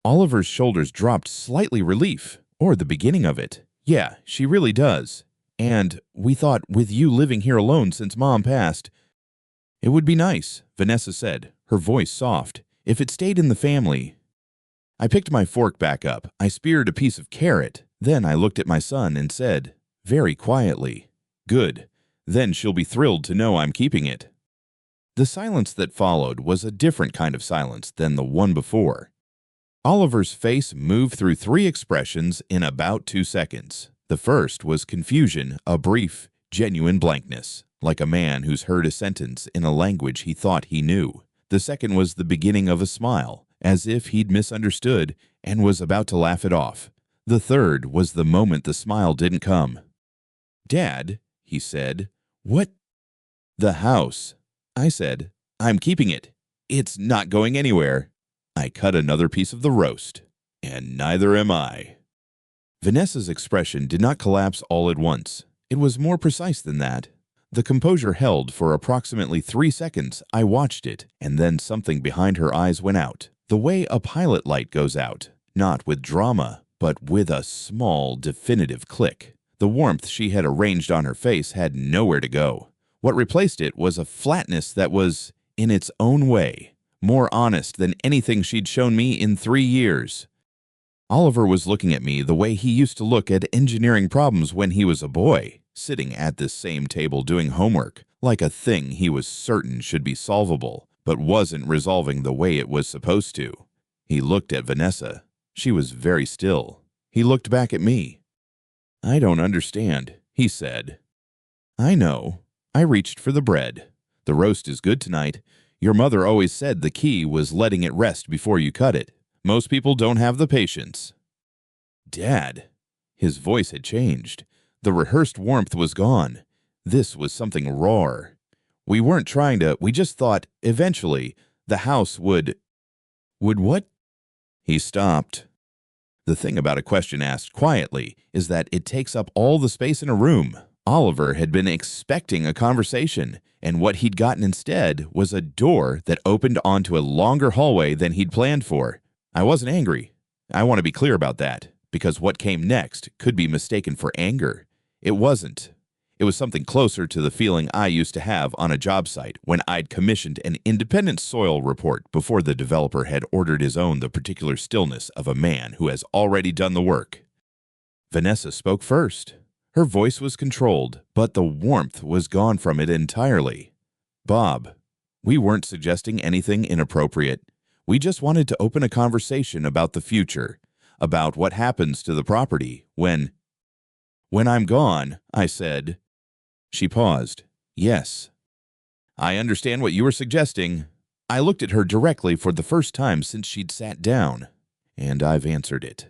Oliver's shoulders dropped, slightly relief, or the beginning of it. "Yeah, she really does. And we thought with you living here alone since Mom passed, it would be nice," Vanessa said, her voice soft, "if it stayed in the family." I picked my fork back up. I speared a piece of carrot. Then I looked at my son and said, very quietly, "Good. Then she'll be thrilled to know I'm keeping it." The silence that followed was a different kind of silence than the one before. Oliver's face moved through 3 expressions in about 2 seconds. The first was confusion, a brief, genuine blankness, like a man who's heard a sentence in a language he thought he knew. The second was the beginning of a smile, as if he'd misunderstood and was about to laugh it off. The third was the moment the smile didn't come. "Dad," he said, "what?" "The house," I said. "I'm keeping it. It's not going anywhere." I cut another piece of the roast. "And neither am I." Vanessa's expression did not collapse all at once. It was more precise than that. The composure held for approximately 3 seconds. I watched it, and then something behind her eyes went out, the way a pilot light goes out, not with drama, but with a small, definitive click. The warmth she had arranged on her face had nowhere to go. What replaced it was a flatness that was, in its own way, more honest than anything she'd shown me in 3 years. Oliver was looking at me the way he used to look at engineering problems when he was a boy, sitting at this same table doing homework, like a thing he was certain should be solvable, but wasn't resolving the way it was supposed to. He looked at Vanessa. She was very still. He looked back at me. "I don't understand," he said. "I know." I reached for the bread. "The roast is good tonight. Your mother always said the key was letting it rest before you cut it. Most people don't have the patience." Dad. His voice had changed. The rehearsed warmth was gone. This was something raw. We weren't we just thought, eventually, the house would what? He stopped. The thing about a question asked quietly is that it takes up all the space in a room. Oliver had been expecting a conversation, and what he'd gotten instead was a door that opened onto a longer hallway than he'd planned for. I wasn't angry. I want to be clear about that, because what came next could be mistaken for anger. It wasn't. It was something closer to the feeling I used to have on a job site when I'd commissioned an independent soil report before the developer had ordered his own the particular stillness of a man who has already done the work. Vanessa spoke first. Her voice was controlled, but the warmth was gone from it entirely. Bob, we weren't suggesting anything inappropriate. We just wanted to open a conversation about the future, about what happens to the property when I'm gone, I said. She paused. Yes. I understand what you were suggesting. I looked at her directly for the first time since she'd sat down, and I've answered it.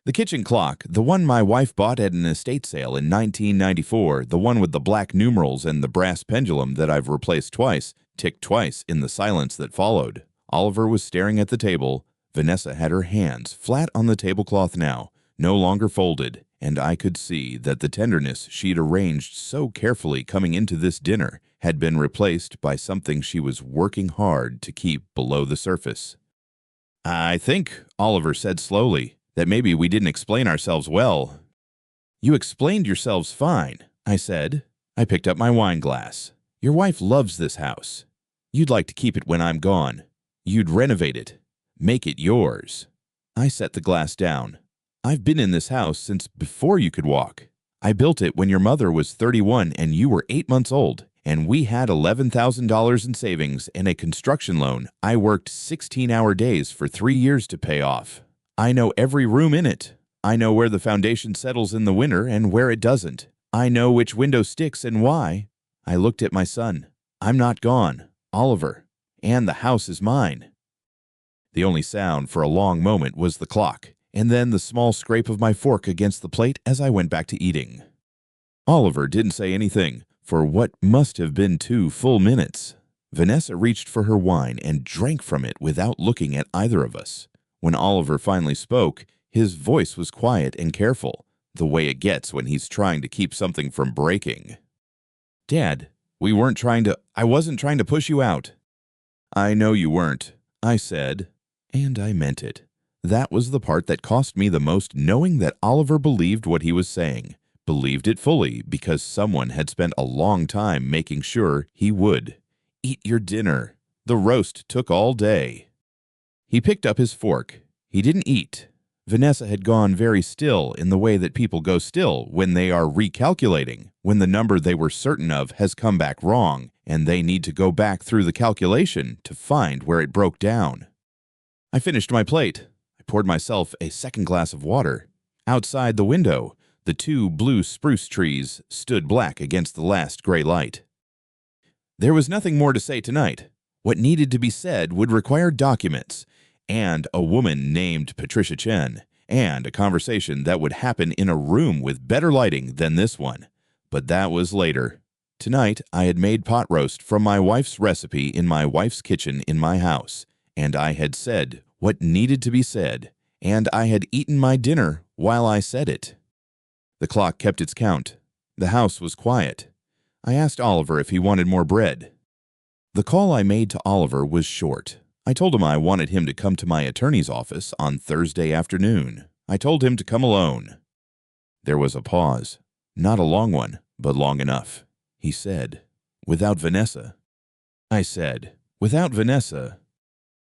The kitchen clock, the one my wife bought at an estate sale in 1994, the one with the black numerals and the brass pendulum that I've replaced twice, ticked twice in the silence that followed. Oliver was staring at the table. Vanessa had her hands flat on the tablecloth now, no longer folded, and I could see that the tenderness she'd arranged so carefully coming into this dinner had been replaced by something she was working hard to keep below the surface. I think, Oliver said slowly, that maybe we didn't explain ourselves well. You explained yourselves fine, I said. I picked up my wine glass. Your wife loves this house. You'd like to keep it when I'm gone. You'd renovate it. Make it yours. I set the glass down. I've been in this house since before you could walk. I built it when your mother was 31 and you were 8 months old, and we had $11,000 in savings and a construction loan I worked 16-hour days for 3 years to pay off. I know every room in it. I know where the foundation settles in the winter and where it doesn't. I know which window sticks and why. I looked at my son. I'm not gone, Oliver, and the house is mine. The only sound for a long moment was the clock, and then the small scrape of my fork against the plate as I went back to eating. Oliver didn't say anything for what must have been 2 full minutes. Vanessa reached for her wine and drank from it without looking at either of us. When Oliver finally spoke, his voice was quiet and careful, the way it gets when he's trying to keep something from breaking. Dad, I wasn't trying to push you out. I know you weren't, I said, and I meant it. That was the part that cost me the most, knowing that Oliver believed what he was saying, believed it fully because someone had spent a long time making sure he would. Eat your dinner. The roast took all day. He picked up his fork. He didn't eat. Vanessa had gone very still in the way that people go still when they are recalculating, when the number they were certain of has come back wrong, and they need to go back through the calculation to find where it broke down. I finished my plate. I poured myself a second glass of water. Outside the window, the 2 blue spruce trees stood black against the last gray light. There was nothing more to say tonight. What needed to be said would require documents, and a woman named Patricia Chen, and a conversation that would happen in a room with better lighting than this one. But that was later. Tonight, I had made pot roast from my wife's recipe in my wife's kitchen in my house, and I had said what needed to be said, and I had eaten my dinner while I said it. The clock kept its count. The house was quiet. I asked Oliver if he wanted more bread. The call I made to Oliver was short. I told him I wanted him to come to my attorney's office on Thursday afternoon. I told him to come alone. There was a pause. Not a long one, but long enough. He said, "Without Vanessa." I said, "Without Vanessa."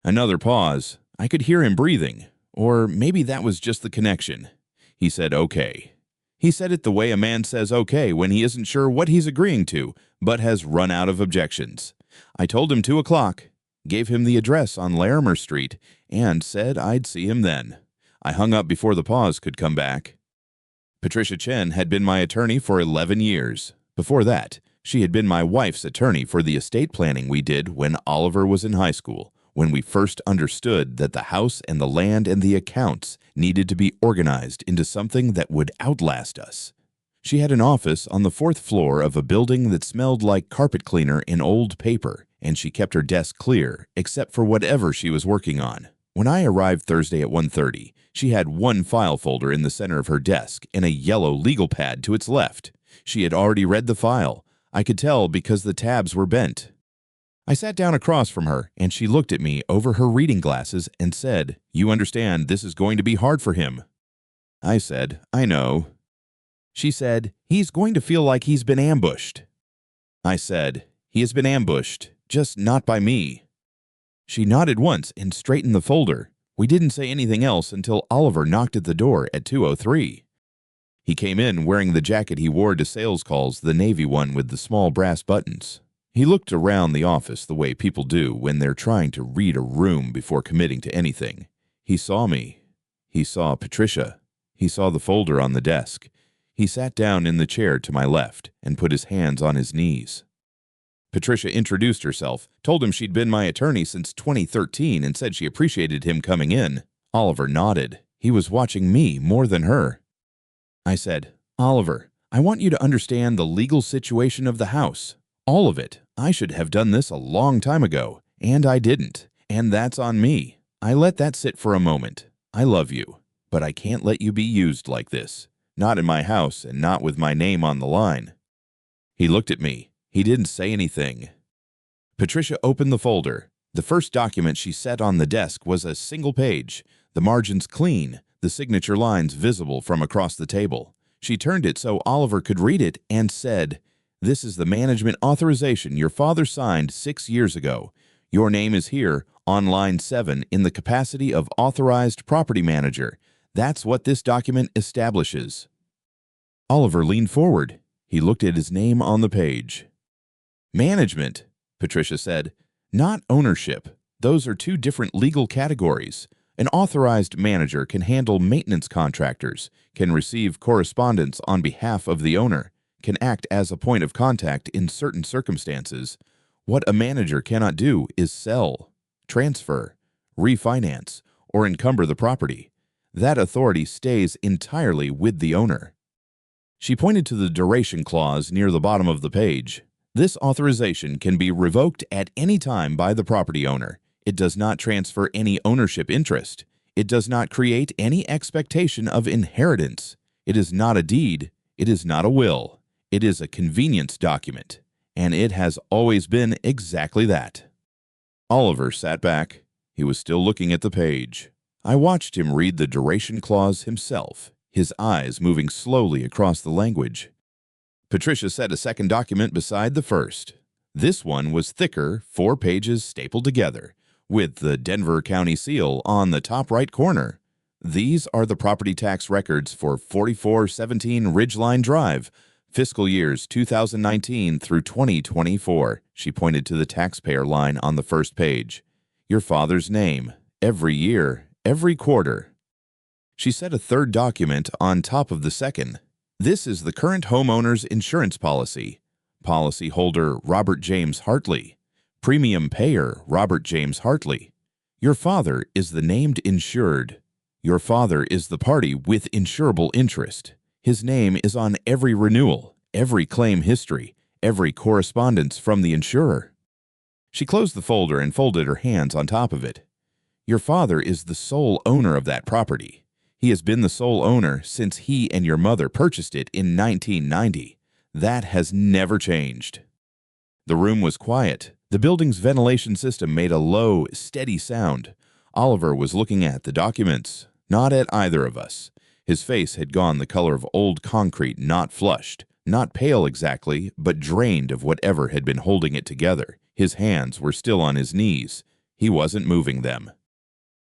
Another pause. I could hear him breathing. Or maybe that was just the connection. He said, "Okay." He said it the way a man says okay when he isn't sure what he's agreeing to, but has run out of objections. I told him 2 o'clock. Gave him the address on Larimer Street, and said I'd see him then. I hung up before the pause could come back. Patricia Chen had been my attorney for 11 years. Before that, she had been my wife's attorney for the estate planning we did when Oliver was in high school, when we first understood that the house and the land and the accounts needed to be organized into something that would outlast us. She had an office on the 4th floor of a building that smelled like carpet cleaner and old paper, and she kept her desk clear except for whatever she was working on. When I arrived Thursday at 1:30, she had one file folder in the center of her desk and a yellow legal pad to its left. She had already read the file. I could tell because the tabs were bent. I sat down across from her, and she looked at me over her reading glasses and said, "You understand this is going to be hard for him." I said, "I know." She said, "He's going to feel like he's been ambushed." I said, "He has been ambushed, just not by me." She nodded once and straightened the folder. We didn't say anything else until Oliver knocked at the door at 2:03. He came in wearing the jacket he wore to sales calls, the navy one with the small brass buttons. He looked around the office the way people do when they're trying to read a room before committing to anything. He saw me. He saw Patricia. He saw the folder on the desk. He sat down in the chair to my left and put his hands on his knees. Patricia introduced herself, told him she'd been my attorney since 2013 and said she appreciated him coming in. Oliver nodded. He was watching me more than her. I said, "Oliver, I want you to understand the legal situation of the house. All of it. I should have done this a long time ago, and I didn't. And that's on me. I let that sit for a moment. I love you, but I can't let you be used like this. Not in my house and not with my name on the line." He looked at me. He didn't say anything. Patricia opened the folder. The first document she set on the desk was a single page, the margins clean, the signature lines visible from across the table. She turned it so Oliver could read it and said, "This is the management authorization your father signed 6 years ago. Your name is here on line 7 in the capacity of authorized property manager. That's what this document establishes." Oliver leaned forward. He looked at his name on the page. "Management," Patricia said, "not ownership. Those are two different legal categories. An authorized manager can handle maintenance contractors, can receive correspondence on behalf of the owner, can act as a point of contact in certain circumstances. What a manager cannot do is sell, transfer, refinance, or encumber the property. That authority stays entirely with the owner." She pointed to the duration clause near the bottom of the page. "This authorization can be revoked at any time by the property owner. It does not transfer any ownership interest. It does not create any expectation of inheritance. It is not a deed. It is not a will. It is a convenience document, and it has always been exactly that." Oliver sat back. He was still looking at the page. I watched him read the duration clause himself, his eyes moving slowly across the language. Patricia set a second document beside the first. This one was thicker, 4 pages stapled together, with the Denver County seal on the top right corner. "These are the property tax records for 4417 Ridgeline Drive, fiscal years 2019 through 2024. She pointed to the taxpayer line on the first page. "Your father's name, every year, every quarter." She set a third document on top of the second. "This is the current homeowner's insurance policy. Policyholder Robert James Hartley. Premium payer Robert James Hartley. Your father is the named insured. Your father is the party with insurable interest. His name is on every renewal, every claim history, every correspondence from the insurer." She closed the folder and folded her hands on top of it. "Your father is the sole owner of that property. He has been the sole owner since he and your mother purchased it in 1990. That has never changed." The room was quiet. The building's ventilation system made a low, steady sound. Oliver was looking at the documents, not at either of us. His face had gone the color of old concrete, not flushed, not pale exactly, but drained of whatever had been holding it together. His hands were still on his knees. He wasn't moving them.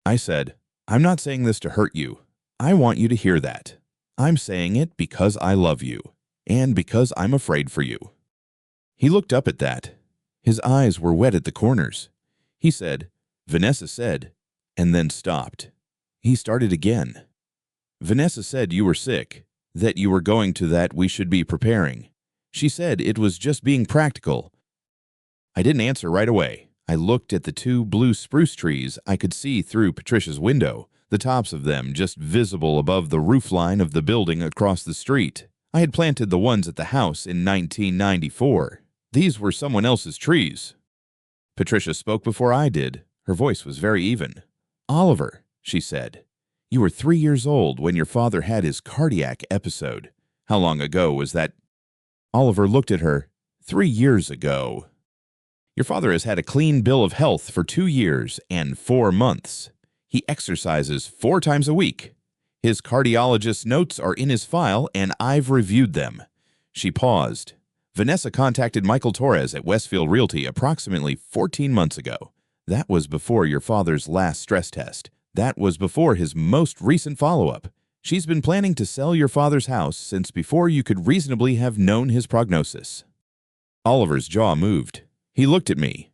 I said, "I'm not saying this to hurt you. I want you to hear that. I'm saying it because I love you, and because I'm afraid for you." He looked up at that. His eyes were wet at the corners. He said, "Vanessa said," and then stopped. He started again. "Vanessa said you were sick, that you were going to that we should be preparing. She said it was just being practical." I didn't answer right away. I looked at the two blue spruce trees I could see through Patricia's window, the tops of them just visible above the roofline of the building across the street. I had planted the ones at the house in 1994. These were someone else's trees. Patricia spoke before I did. Her voice was very even. "Oliver," she said, "you were 3 years old when your father had his cardiac episode. How long ago was that?" Oliver looked at her. 3 years ago. "Your father has had a clean bill of health for 2 years and 4 months. He exercises 4 times a week. His cardiologist's notes are in his file, and I've reviewed them." She paused. "Vanessa contacted Michael Torres at Westfield Realty approximately 14 months ago. That was before your father's last stress test. That was before his most recent follow-up. She's been planning to sell your father's house since before you could reasonably have known his prognosis." Oliver's jaw moved. He looked at me.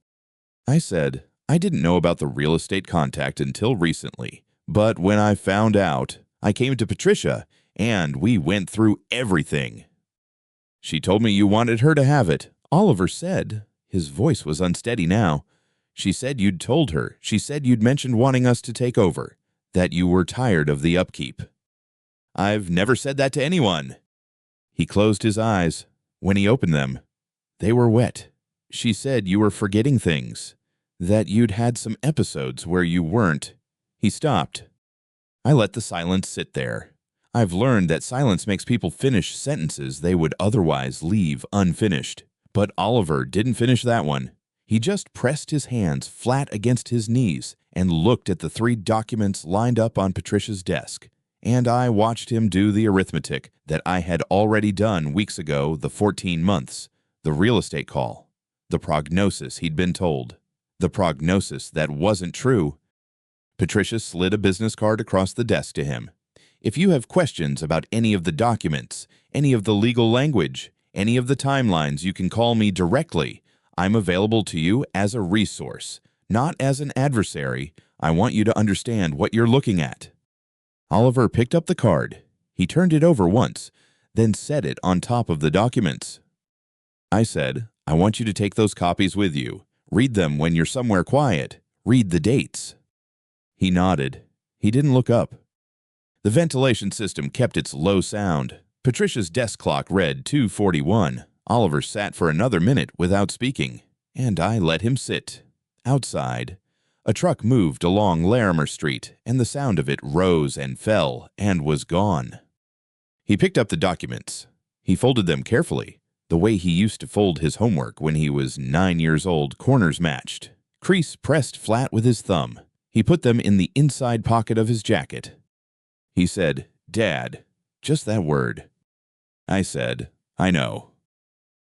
I said, "I didn't know about the real estate contact until recently, but when I found out, I came to Patricia, and we went through everything." "She told me you wanted her to have it," Oliver said. His voice was unsteady now. "She said you'd told her. She said you'd mentioned wanting us to take over, that you were tired of the upkeep." "I've never said that to anyone." He closed his eyes. When he opened them, they were wet. "She said you were forgetting things, that you'd had some episodes where you weren't." He stopped. I let the silence sit there. I've learned that silence makes people finish sentences they would otherwise leave unfinished. But Oliver didn't finish that one. He just pressed his hands flat against his knees and looked at the 3 documents lined up on Patricia's desk. And I watched him do the arithmetic that I had already done weeks ago, the 14 months, the real estate call, the prognosis he'd been told, the prognosis that wasn't true. Patricia slid a business card across the desk to him. "If you have questions about any of the documents, any of the legal language, any of the timelines, you can call me directly. I'm available to you as a resource, not as an adversary. I want you to understand what you're looking at." Oliver picked up the card. He turned it over once, then set it on top of the documents. I said, "I want you to take those copies with you. Read them when you're somewhere quiet. Read the dates." He nodded. He didn't look up. The ventilation system kept its low sound. Patricia's desk clock read 2:41. Oliver sat for another minute without speaking, and I let him sit. Outside, a truck moved along Larimer Street, and the sound of it rose and fell and was gone. He picked up the documents. He folded them carefully, the way he used to fold his homework when he was 9 years old, corners matched, crease pressed flat with his thumb. He put them in the inside pocket of his jacket. He said, "Dad," just that word. I said, "I know."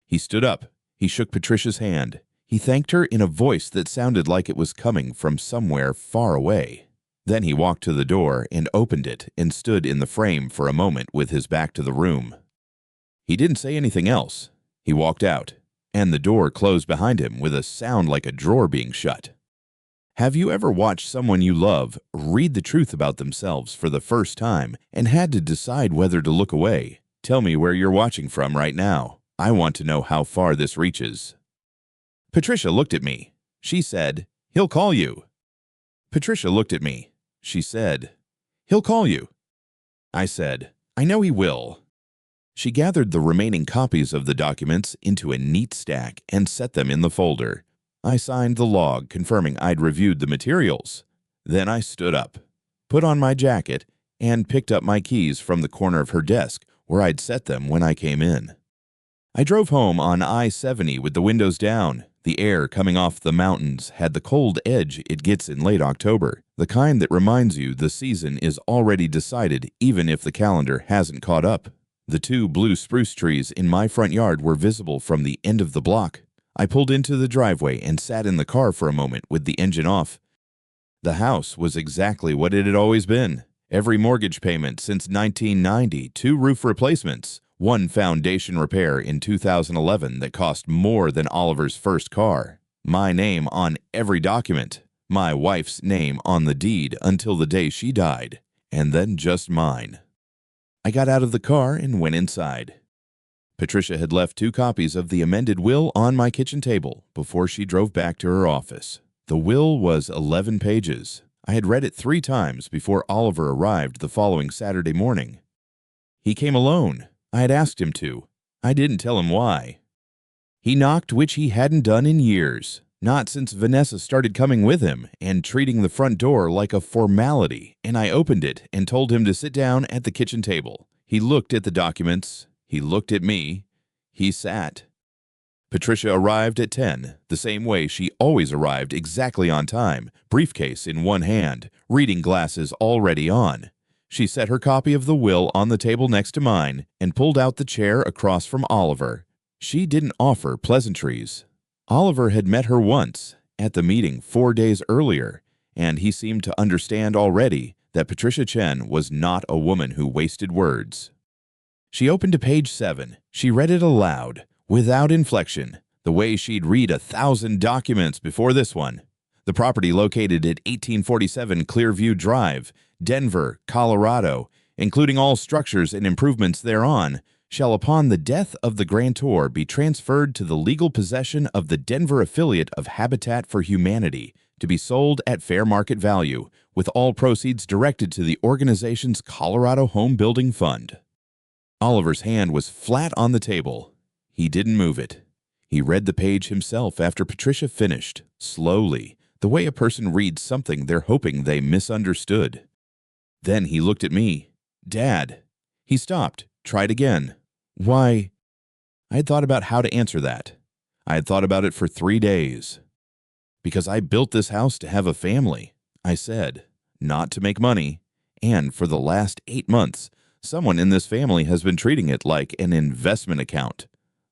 He stood up. He shook Patricia's hand. He thanked her in a voice that sounded like it was coming from somewhere far away. Then he walked to the door and opened it and stood in the frame for a moment with his back to the room. He didn't say anything else. He walked out, and the door closed behind him with a sound like a drawer being shut. Have you ever watched someone you love read the truth about themselves for the first time and had to decide whether to look away? Tell me where you're watching from right now. I want to know how far this reaches. Patricia looked at me. She said, "He'll call you." Patricia looked at me. She said, "He'll call you." I said, "I know he will." She gathered the remaining copies of the documents into a neat stack and set them in the folder. I signed the log confirming I'd reviewed the materials. Then I stood up, put on my jacket, and picked up my keys from the corner of her desk where I'd set them when I came in. I drove home on I-70 with the windows down. The air coming off the mountains had the cold edge it gets in late October, the kind that reminds you the season is already decided even if the calendar hasn't caught up. The 2 blue spruce trees in my front yard were visible from the end of the block. I pulled into the driveway and sat in the car for a moment with the engine off. The house was exactly what it had always been. Every mortgage payment since 1990, 2 roof replacements, 1 foundation repair in 2011 that cost more than Oliver's first car. My name on every document. My wife's name on the deed until the day she died, and then just mine. I got out of the car and went inside. Patricia had left 2 copies of the amended will on my kitchen table before she drove back to her office. The will was 11 pages. I had read it 3 times before Oliver arrived the following Saturday morning. He came alone. I had asked him to. I didn't tell him why. He knocked, which he hadn't done in years, not since Vanessa started coming with him and treating the front door like a formality, and I opened it and told him to sit down at the kitchen table. He looked at the documents. He looked at me. He sat. Patricia arrived at 10, the same way she always arrived, exactly on time, briefcase in one hand, reading glasses already on. She set her copy of the will on the table next to mine and pulled out the chair across from Oliver. She didn't offer pleasantries. Oliver had met her once, at the meeting 4 days earlier, and he seemed to understand already that Patricia Chen was not a woman who wasted words. She opened to page 7. She read it aloud, without inflection, the way she'd read 1,000 documents before this one. The property located at 1847 Clearview Drive, Denver, Colorado, including all structures and improvements thereon, shall upon the death of the grantor be transferred to the legal possession of the Denver affiliate of Habitat for Humanity, to be sold at fair market value, with all proceeds directed to the organization's Colorado Home Building Fund. Oliver's hand was flat on the table. He didn't move it. He read the page himself after Patricia finished, slowly, the way a person reads something they're hoping they misunderstood. Then he looked at me. "Dad." He stopped, tried again. "Why?" I had thought about how to answer that. I had thought about it for 3 days. "Because I built this house to have a family," I said, "not to make money. And for the last 8 months, someone in this family has been treating it like an investment account."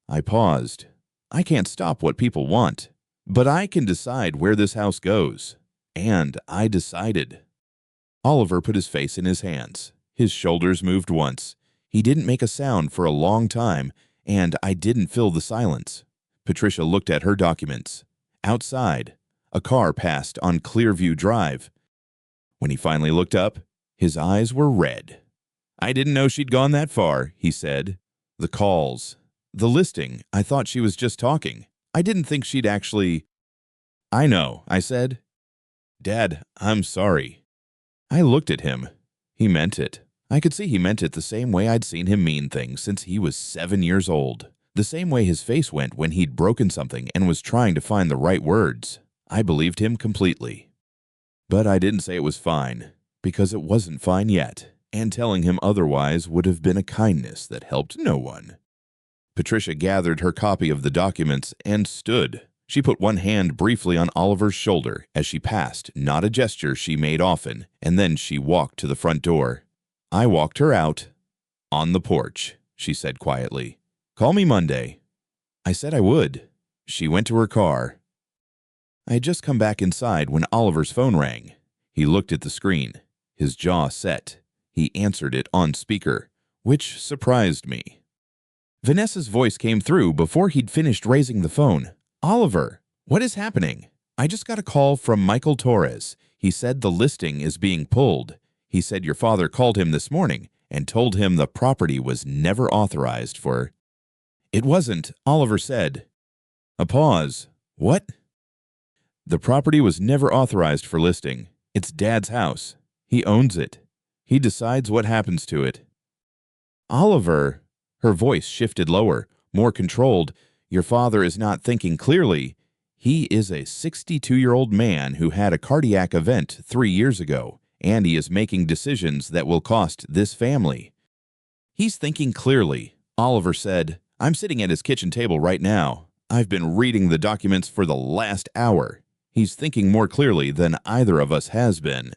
I paused. I can't stop what people want, but I can decide where this house goes. And I decided. Oliver put his face in his hands. His shoulders moved once. He didn't make a sound for a long time, and I didn't fill the silence. Patricia looked at her documents. Outside, a car passed on Clearview Drive. When he finally looked up, his eyes were red. "I didn't know she'd gone that far," he said. "The calls. The listing. I thought she was just talking. I didn't think she'd actually—" "I know," I said. "Dad, I'm sorry." I looked at him. He meant it. I could see he meant it the same way I'd seen him mean things since he was 7 years old. The same way his face went when he'd broken something and was trying to find the right words. I believed him completely. But I didn't say it was fine, because it wasn't fine yet, and telling him otherwise would have been a kindness that helped no one. Patricia gathered her copy of the documents and stood. She put one hand briefly on Oliver's shoulder as she passed, not a gesture she made often, and then she walked to the front door. I walked her out. "On the porch," she said quietly. "Call me Monday." I said I would. She went to her car. I had just come back inside when Oliver's phone rang. He looked at the screen, his jaw set. He answered it on speaker, which surprised me. Vanessa's voice came through before he'd finished raising the phone. "Oliver, what is happening?" "I just got a call from Michael Torres. He said the listing is being pulled. He said your father called him this morning and told him the property was never authorized for—" "It wasn't," Oliver said. A pause. "What?" "The property was never authorized for listing. It's Dad's house. He owns it. He decides what happens to it." "Oliver," her voice shifted lower, more controlled, "your father is not thinking clearly. He is a 62-year-old man who had a cardiac event 3 years ago, and he is making decisions that will cost this family." "He's thinking clearly," Oliver said. "I'm sitting at his kitchen table right now. I've been reading the documents for the last hour. He's thinking more clearly than either of us has been."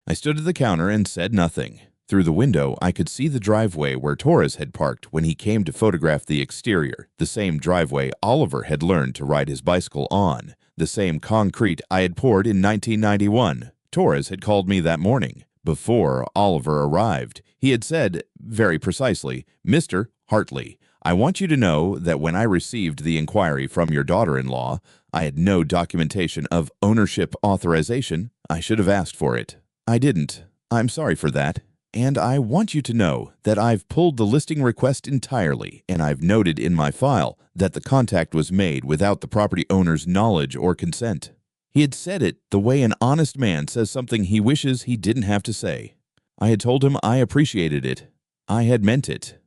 I stood at the counter and said nothing. Through the window, I could see the driveway where Torres had parked when he came to photograph the exterior, the same driveway Oliver had learned to ride his bicycle on, the same concrete I had poured in 1991. Torres had called me that morning. Before Oliver arrived, he had said, very precisely, "Mr. Hartley, I want you to know that when I received the inquiry from your daughter-in-law, I had no documentation of ownership authorization. I should have asked for it. I didn't. I'm sorry for that." And I want you to know that I've pulled the listing request entirely, and I've noted in my file that the contact was made without the property owner's knowledge or consent. He had said it the way an honest man says something he wishes he didn't have to say. I had told him I appreciated it. I had meant it.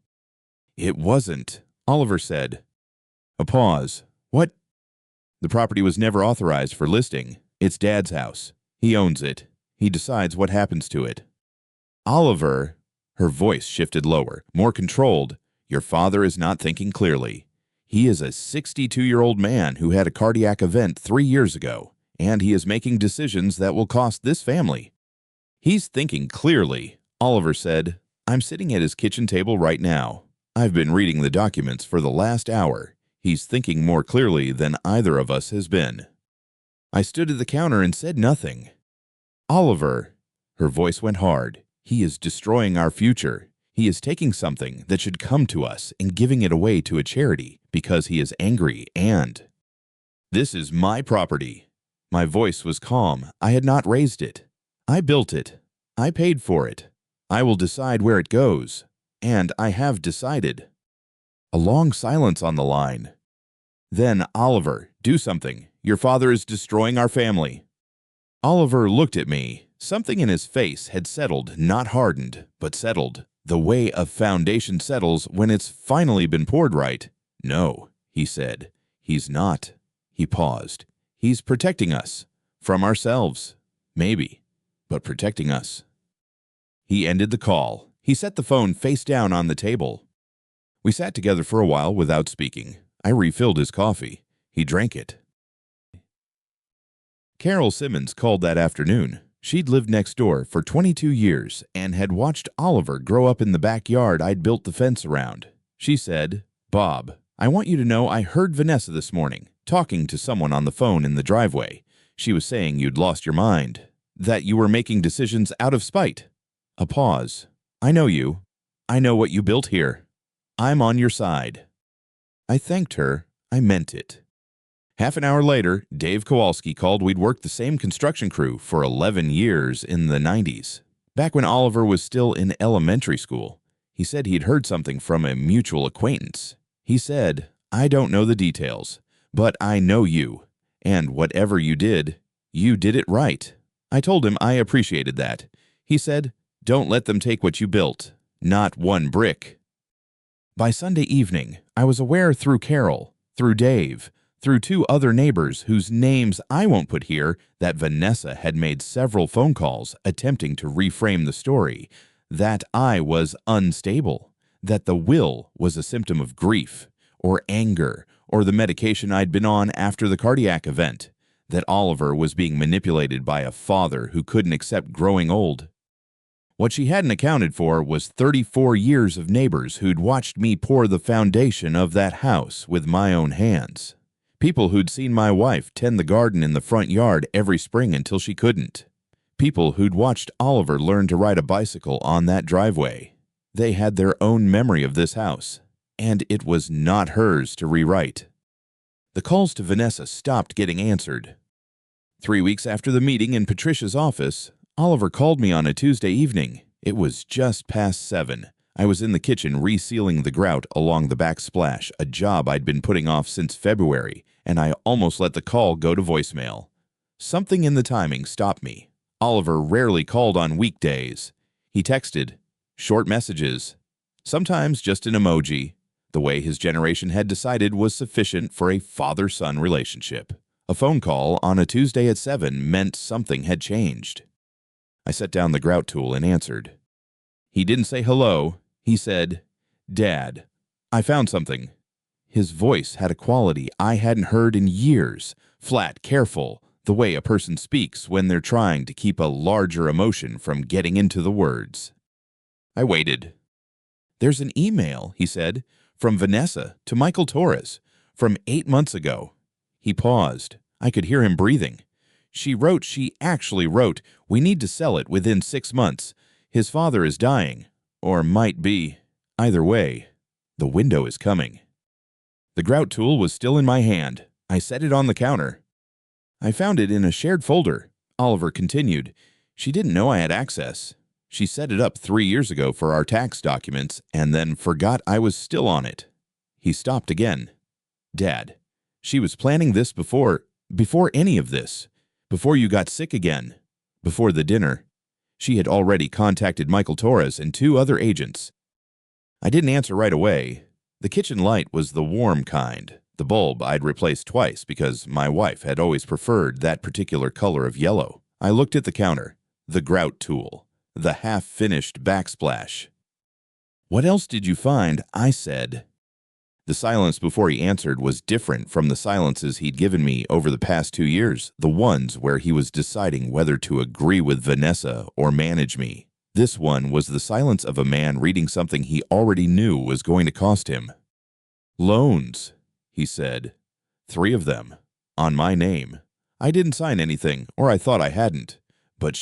It wasn't, Oliver said. A pause. What? The property was never authorized for listing. It's Dad's house. He owns it. He decides what happens to it. Oliver, her voice shifted lower, more controlled. Your father is not thinking clearly. He is a 62-year-old man who had a cardiac event 3 years ago, and he is making decisions that will cost this family. He's thinking clearly, Oliver said. I'm sitting at his kitchen table right now. I've been reading the documents for the last hour. He's thinking more clearly than either of us has been. I stood at the counter and said nothing. Oliver, her voice went hard. He is destroying our future. He is taking something that should come to us and giving it away to a charity because he is angry and... This is my property. My voice was calm. I had not raised it. I built it. I paid for it. I will decide where it goes. And I have decided. A long silence on the line. Then, Oliver, do something. Your father is destroying our family. Oliver looked at me. Something in his face had settled, not hardened, but settled. The way a foundation settles when it's finally been poured right. No, he said. He's not. He paused. He's protecting us. From ourselves. Maybe. But protecting us. He ended the call. He set the phone face down on the table. We sat together for a while without speaking. I refilled his coffee. He drank it. Carol Simmons called that afternoon. She'd lived next door for 22 years and had watched Oliver grow up in the backyard I'd built the fence around. She said, Bob, I want you to know I heard Vanessa this morning, talking to someone on the phone in the driveway. She was saying you'd lost your mind, that you were making decisions out of spite. A pause. I know you. I know what you built here. I'm on your side. I thanked her. I meant it. Half an hour later, Dave Kowalski called. We'd worked the same construction crew for 11 years in the 90s, back when Oliver was still in elementary school. He said he'd heard something from a mutual acquaintance. He said, I don't know the details, but I know you, and whatever you did it right. I told him I appreciated that. He said, don't let them take what you built, not one brick. By Sunday evening, I was aware through Carol, through Dave, through 2 other neighbors whose names I won't put here, that Vanessa had made several phone calls attempting to reframe the story, that I was unstable, that the will was a symptom of grief or anger or the medication I'd been on after the cardiac event, that Oliver was being manipulated by a father who couldn't accept growing old. What she hadn't accounted for was 34 years of neighbors who'd watched me pour the foundation of that house with my own hands. People who'd seen my wife tend the garden in the front yard every spring until she couldn't. People who'd watched Oliver learn to ride a bicycle on that driveway. They had their own memory of this house, and it was not hers to rewrite. The calls to Vanessa stopped getting answered. 3 weeks after the meeting in Patricia's office, Oliver called me on a Tuesday evening. It was just past 7. I was in the kitchen resealing the grout along the backsplash, a job I'd been putting off since February, and I almost let the call go to voicemail. Something in the timing stopped me. Oliver rarely called on weekdays. He texted, short messages, sometimes just an emoji, the way his generation had decided was sufficient for a father-son relationship. A phone call on a Tuesday at 7 meant something had changed. I set down the grout tool and answered. He didn't say hello. He said, Dad, I found something. His voice had a quality I hadn't heard in years, flat, careful, the way a person speaks when they're trying to keep a larger emotion from getting into the words. I waited. There's an email, he said, from Vanessa to Michael Torres, from 8 months ago. He paused. I could hear him breathing. She actually wrote, we need to sell it within 6 months. His father is dying, or might be. Either way, the window is coming. The grout tool was still in my hand. I set it on the counter. I found it in a shared folder. Oliver continued. She didn't know I had access. She set it up 3 years ago for our tax documents and then forgot I was still on it." He stopped again. "Dad, she was planning this before any of this, before you got sick again, before the dinner. She had already contacted Michael Torres and 2 other agents." I didn't answer right away. The kitchen light was the warm kind. The bulb I'd replaced twice because my wife had always preferred that particular color of yellow. I looked at the counter, the grout tool, the half-finished backsplash. "What else did you find?" I said. The silence before he answered was different from the silences he'd given me over the past 2 years, the ones where he was deciding whether to agree with Vanessa or manage me. This one was the silence of a man reading something he already knew was going to cost him. "Loans," he said. 3 of them, on my name. I didn't sign anything, or I thought I hadn't. But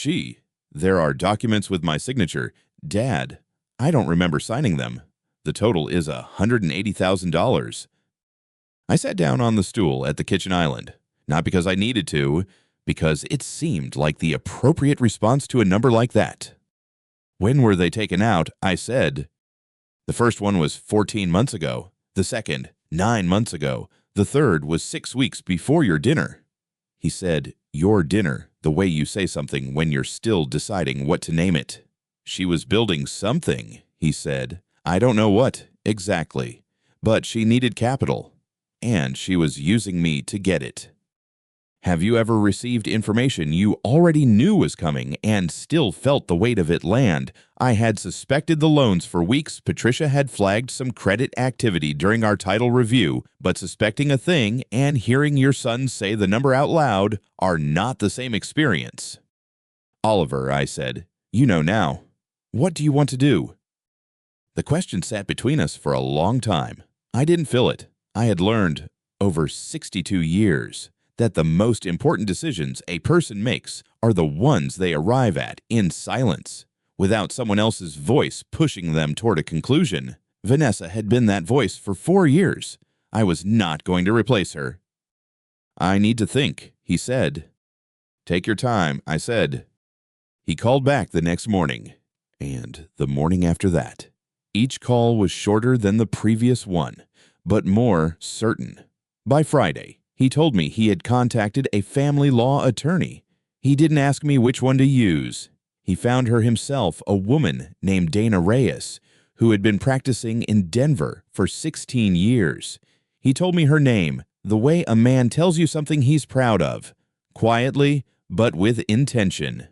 there are documents with my signature. Dad, I don't remember signing them. The total is $180,000. I sat down on the stool at the kitchen island, not because I needed to, because it seemed like the appropriate response to a number like that. "When were they taken out?" I said. "The first one was 14 months ago. The second, 9 months ago. The third was 6 weeks before your dinner." He said, "Your dinner," the way you say something when you're still deciding what to name it. "She was building something," he said. "I don't know what, exactly. But she needed capital. And she was using me to get it." Have you ever received information you already knew was coming and still felt the weight of it land? I had suspected the loans for weeks. Patricia had flagged some credit activity during our title review, but suspecting a thing and hearing your son say the number out loud are not the same experience. "Oliver," I said, "you know now. What do you want to do?" The question sat between us for a long time. I didn't feel it. I had learned, over 62 years, that the most important decisions a person makes are the ones they arrive at in silence, without someone else's voice pushing them toward a conclusion. Vanessa had been that voice for 4 years. I was not going to replace her. "I need to think," he said. "Take your time," I said. He called back the next morning, and the morning after that. Each call was shorter than the previous one, but more certain. By Friday, he told me he had contacted a family law attorney. He didn't ask me which one to use. He found her himself, a woman named Dana Reyes, who had been practicing in Denver for 16 years. He told me her name, the way a man tells you something he's proud of, quietly but with intention.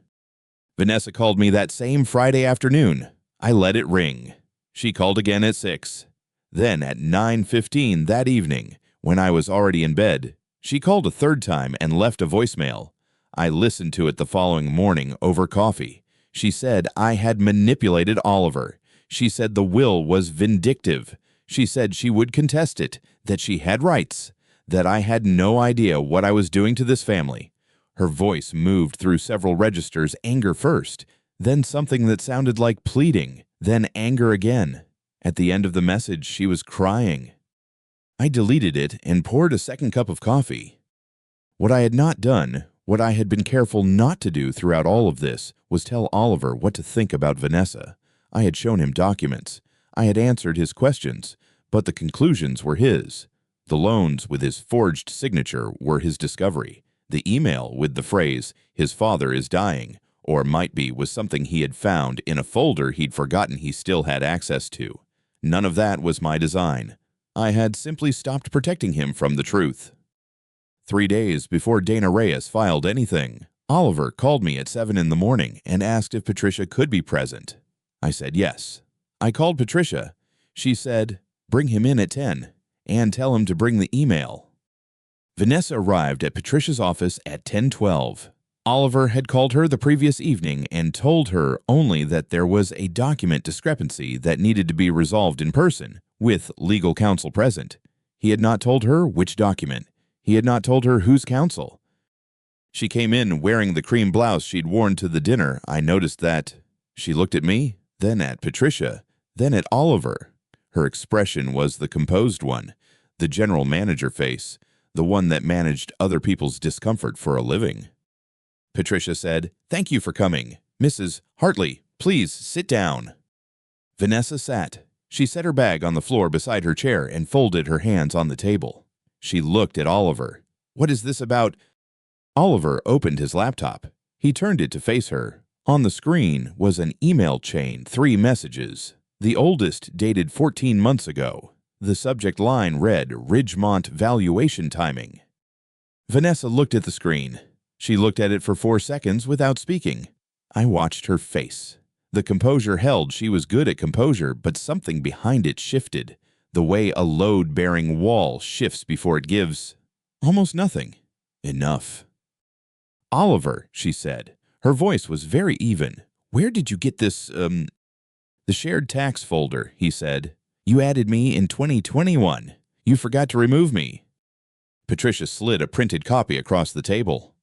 Vanessa called me that same Friday afternoon. I let it ring. She called again at 6. Then at 9:15 that evening, when I was already in bed, she called a third time and left a voicemail. I listened to it the following morning over coffee. She said I had manipulated Oliver. She said the will was vindictive. She said she would contest it, that she had rights, that I had no idea what I was doing to this family. Her voice moved through several registers, anger first, then something that sounded like pleading, then anger again. At the end of the message, she was crying. I deleted it and poured a second cup of coffee. What I had not done, what I had been careful not to do throughout all of this, was tell Oliver what to think about Vanessa. I had shown him documents. I had answered his questions, but the conclusions were his. The loans with his forged signature were his discovery. The email with the phrase, "His father is dying," or might be, was something he had found in a folder he'd forgotten he still had access to. None of that was my design. I had simply stopped protecting him from the truth. 3 days before Dana Reyes filed anything, Oliver called me at 7 in the morning and asked if Patricia could be present. I said yes. I called Patricia. She said, "Bring him in at 10 and tell him to bring the email." Vanessa arrived at Patricia's office at 10:12. Oliver had called her the previous evening and told her only that there was a document discrepancy that needed to be resolved in person, with legal counsel present. He had not told her which document. He had not told her whose counsel. She came in wearing the cream blouse she'd worn to the dinner. I noticed that. She looked at me, then at Patricia, then at Oliver. Her expression was the composed one, the general manager face, the one that managed other people's discomfort for a living. Patricia said, "Thank you for coming. Mrs. Hartley, Please sit down." Vanessa sat. She set her bag on the floor beside her chair and folded her hands on the table. She looked at Oliver. "What is this about?" Oliver opened his laptop. He turned it to face her. On the screen was an email chain, 3 messages. The oldest dated 14 months ago. The subject line read, "Ridgemont valuation timing." Vanessa looked at the screen. She looked at it for 4 seconds without speaking. I watched her face. The composure held. She was good at composure, but something behind it shifted, the way a load-bearing wall shifts before it gives almost nothing. Enough. "Oliver," she said. Her voice was very even. "Where did you get this, The shared tax folder," he said. "You added me in 2021. You forgot to remove me." Patricia slid a printed copy across the table.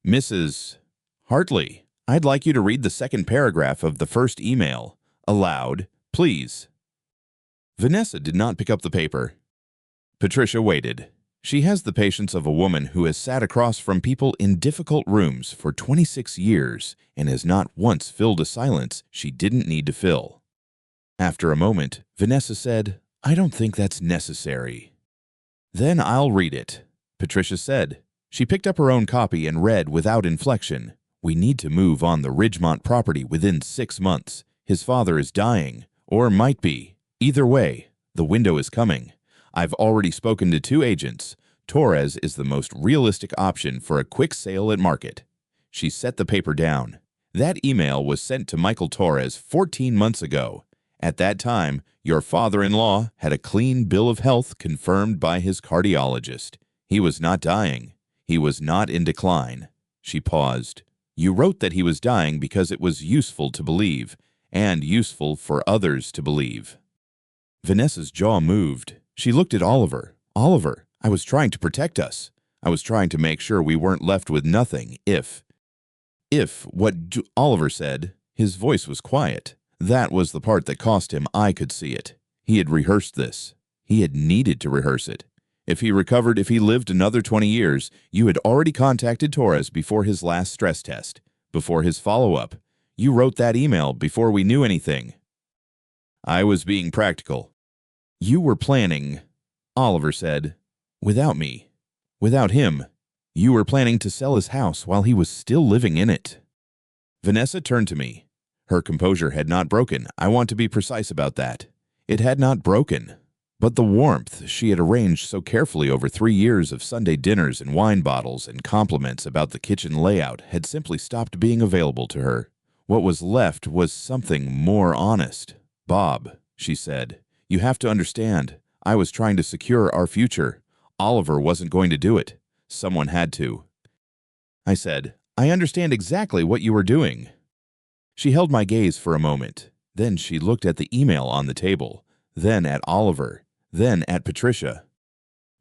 "Mrs. Hartley, I'd like you to read the second paragraph of the first email. Aloud, please." Vanessa did not pick up the paper. Patricia waited. She has the patience of a woman who has sat across from people in difficult rooms for 26 years and has not once filled a silence she didn't need to fill. After a moment, Vanessa said, "I don't think that's necessary." "Then I'll read it," Patricia said. She picked up her own copy and read without inflection. "We need to move on the Ridgemont property within 6 months. His father is dying, or might be. Either way, the window is coming. I've already spoken to 2 agents. Torres is the most realistic option for a quick sale at market." She set the paper down. "That email was sent to Michael Torres 14 months ago. At that time, your father-in-law had a clean bill of health confirmed by his cardiologist. He was not dying. He was not in decline." She paused. "You wrote that he was dying because it was useful to believe, and useful for others to believe." Vanessa's jaw moved. She looked at Oliver. "Oliver, I was trying to protect us. I was trying to make sure we weren't left with nothing if Oliver said. His voice was quiet. That was the part that cost him. I could see it. He had rehearsed this. He had needed to rehearse it. If he recovered, if he lived another 20 years, you had already contacted Torres before his last stress test, before his follow-up. You wrote that email before we knew anything." "I was being practical." "You were planning," Oliver said, "without me, without him. You were planning to sell his house while he was still living in it." Vanessa turned to me. Her composure had not broken. I want to be precise about that. It had not broken. But the warmth she had arranged so carefully over 3 years of Sunday dinners and wine bottles and compliments about the kitchen layout had simply stopped being available to her. What was left was something more honest. "Bob," she said, "you have to understand. I was trying to secure our future. Oliver wasn't going to do it. Someone had to." I said, "I understand exactly what you were doing." She held my gaze for a moment. Then she looked at the email on the table, then at Oliver, then at Patricia.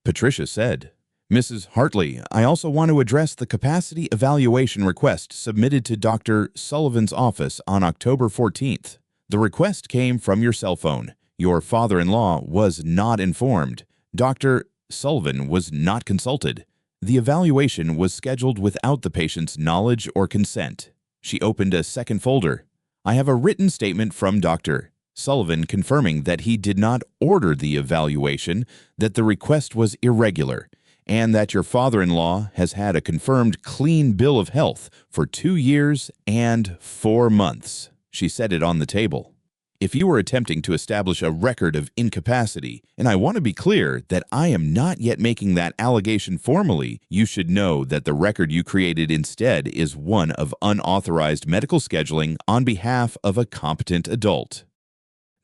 Patricia said, "Mrs. Hartley, I also want to address the capacity evaluation request submitted to Dr. Sullivan's office on October 14th. The request came from your cell phone. Your father-in-law was not informed. Dr. Sullivan was not consulted. The evaluation was scheduled without the patient's knowledge or consent." She opened a second folder. "I have a written statement from Dr. Sullivan confirming that he did not order the evaluation, that the request was irregular, and that your father-in-law has had a confirmed clean bill of health for 2 years and 4 months. She set it on the table. "If you were attempting to establish a record of incapacity, and I want to be clear that I am not yet making that allegation formally, you should know that the record you created instead is one of unauthorized medical scheduling on behalf of a competent adult."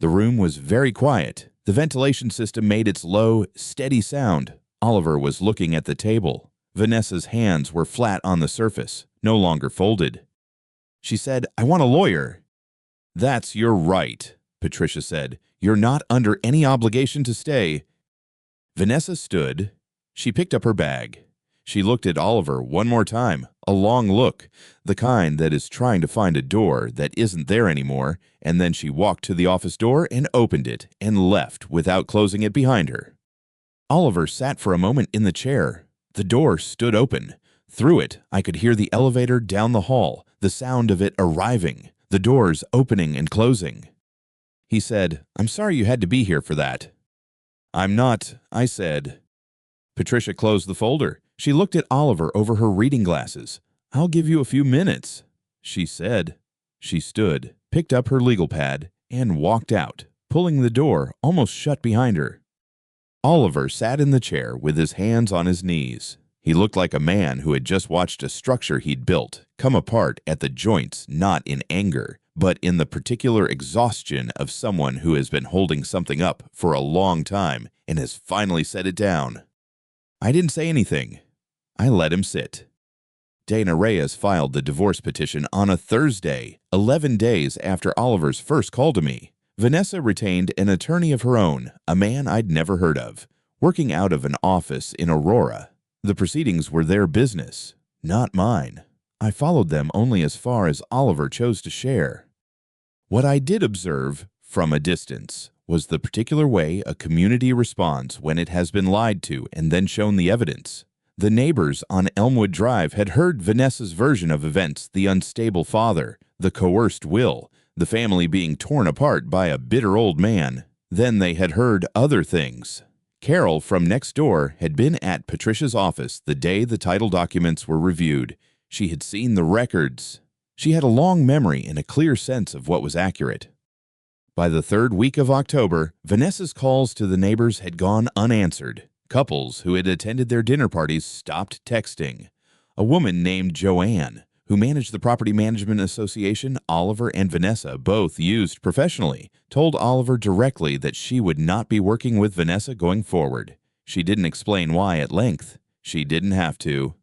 The room was very quiet. The ventilation system made its low, steady sound. Oliver was looking at the table. Vanessa's hands were flat on the surface, no longer folded. She said, "I want a lawyer." "That's your right," Patricia said. "You're not under any obligation to stay." Vanessa stood. She picked up her bag. She looked at Oliver one more time, a long look, the kind that is trying to find a door that isn't there anymore, and then she walked to the office door and opened it and left without closing it behind her. Oliver sat for a moment in the chair. The door stood open. Through it, I could hear the elevator down the hall, the sound of it arriving, the doors opening and closing. He said, "I'm sorry you had to be here for that." "I'm not," I said. Patricia closed the folder. She looked at Oliver over her reading glasses. "I'll give you a few minutes," she said. She stood, picked up her legal pad, and walked out, pulling the door almost shut behind her. Oliver sat in the chair with his hands on his knees. He looked like a man who had just watched a structure he'd built come apart at the joints, not in anger, but in the particular exhaustion of someone who has been holding something up for a long time and has finally set it down. I didn't say anything. I let him sit. Dana Reyes filed the divorce petition on a Thursday, 11 days after Oliver's first call to me. Vanessa retained an attorney of her own, a man I'd never heard of, working out of an office in Aurora. The proceedings were their business, not mine. I followed them only as far as Oliver chose to share. What I did observe, from a distance, was the particular way a community responds when it has been lied to and then shown the evidence. The neighbors on Elmwood Drive had heard Vanessa's version of events: the unstable father, the coerced will, the family being torn apart by a bitter old man. Then they had heard other things. Carol from next door had been at Patricia's office the day the title documents were reviewed. She had seen the records. She had a long memory and a clear sense of what was accurate. By the third week of October, Vanessa's calls to the neighbors had gone unanswered. Couples who had attended their dinner parties stopped texting. A woman named Joanne, who managed the property management association Oliver and Vanessa both used professionally, told Oliver directly that she would not be working with Vanessa going forward. She didn't explain why at length. She didn't have to.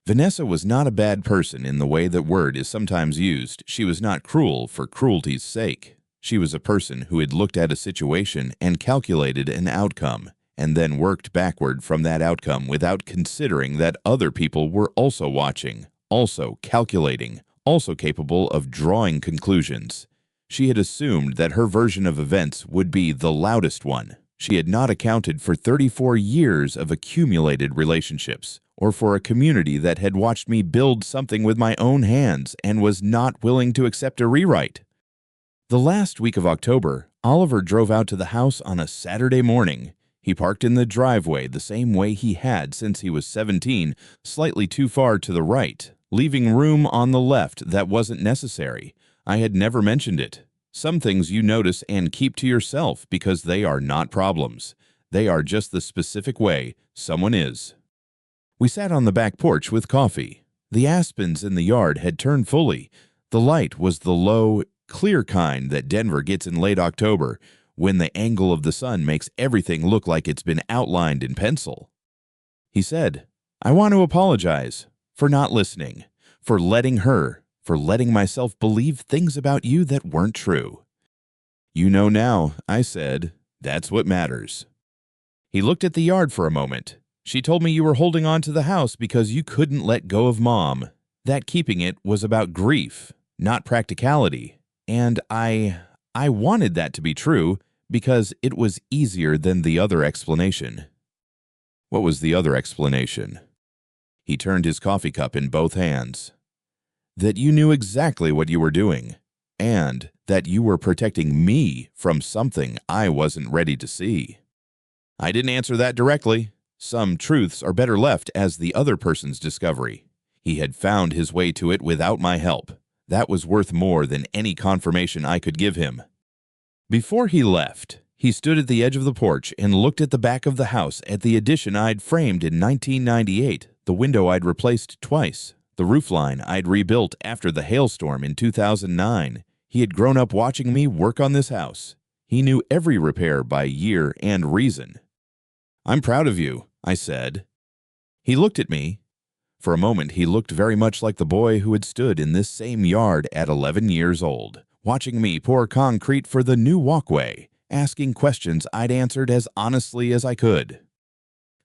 Vanessa was not a bad person in the way that word is sometimes used. She was not cruel for cruelty's sake. She was a person who had looked at a situation and calculated an outcome, and then worked backward from that outcome without considering that other people were also watching, also calculating, also capable of drawing conclusions. She had assumed that her version of events would be the loudest one. She had not accounted for 34 years of accumulated relationships, or for a community that had watched me build something with my own hands and was not willing to accept a rewrite. The last week of October, Oliver drove out to the house on a Saturday morning. He parked in the driveway the same way he had since he was 17, slightly too far to the right, leaving room on the left that wasn't necessary. I had never mentioned it. Some things you notice and keep to yourself because they are not problems. They are just the specific way someone is. We sat on the back porch with coffee. The aspens in the yard had turned fully. The light was the low, clear kind that Denver gets in late October, when the angle of the sun makes everything look like it's been outlined in pencil. He said, "I want to apologize for not listening, for letting myself believe things about you that weren't true." "You know now," I said. "That's what matters." He looked at the yard for a moment. "She told me you were holding on to the house because you couldn't let go of Mom. That keeping it was about grief, not practicality. And I wanted that to be true because it was easier than the other explanation." "What was the other explanation?" He turned his coffee cup in both hands. "That you knew exactly what you were doing, and that you were protecting me from something I wasn't ready to see." I didn't answer that directly. Some truths are better left as the other person's discovery. He had found his way to it without my help. That was worth more than any confirmation I could give him. Before he left, he stood at the edge of the porch and looked at the back of the house, at the addition I'd framed in 1998, the window I'd replaced twice, the roofline I'd rebuilt after the hailstorm in 2009. He had grown up watching me work on this house. He knew every repair by year and reason. "I'm proud of you," I said. He looked at me. For a moment, he looked very much like the boy who had stood in this same yard at 11 years old, watching me pour concrete for the new walkway, asking questions I'd answered as honestly as I could.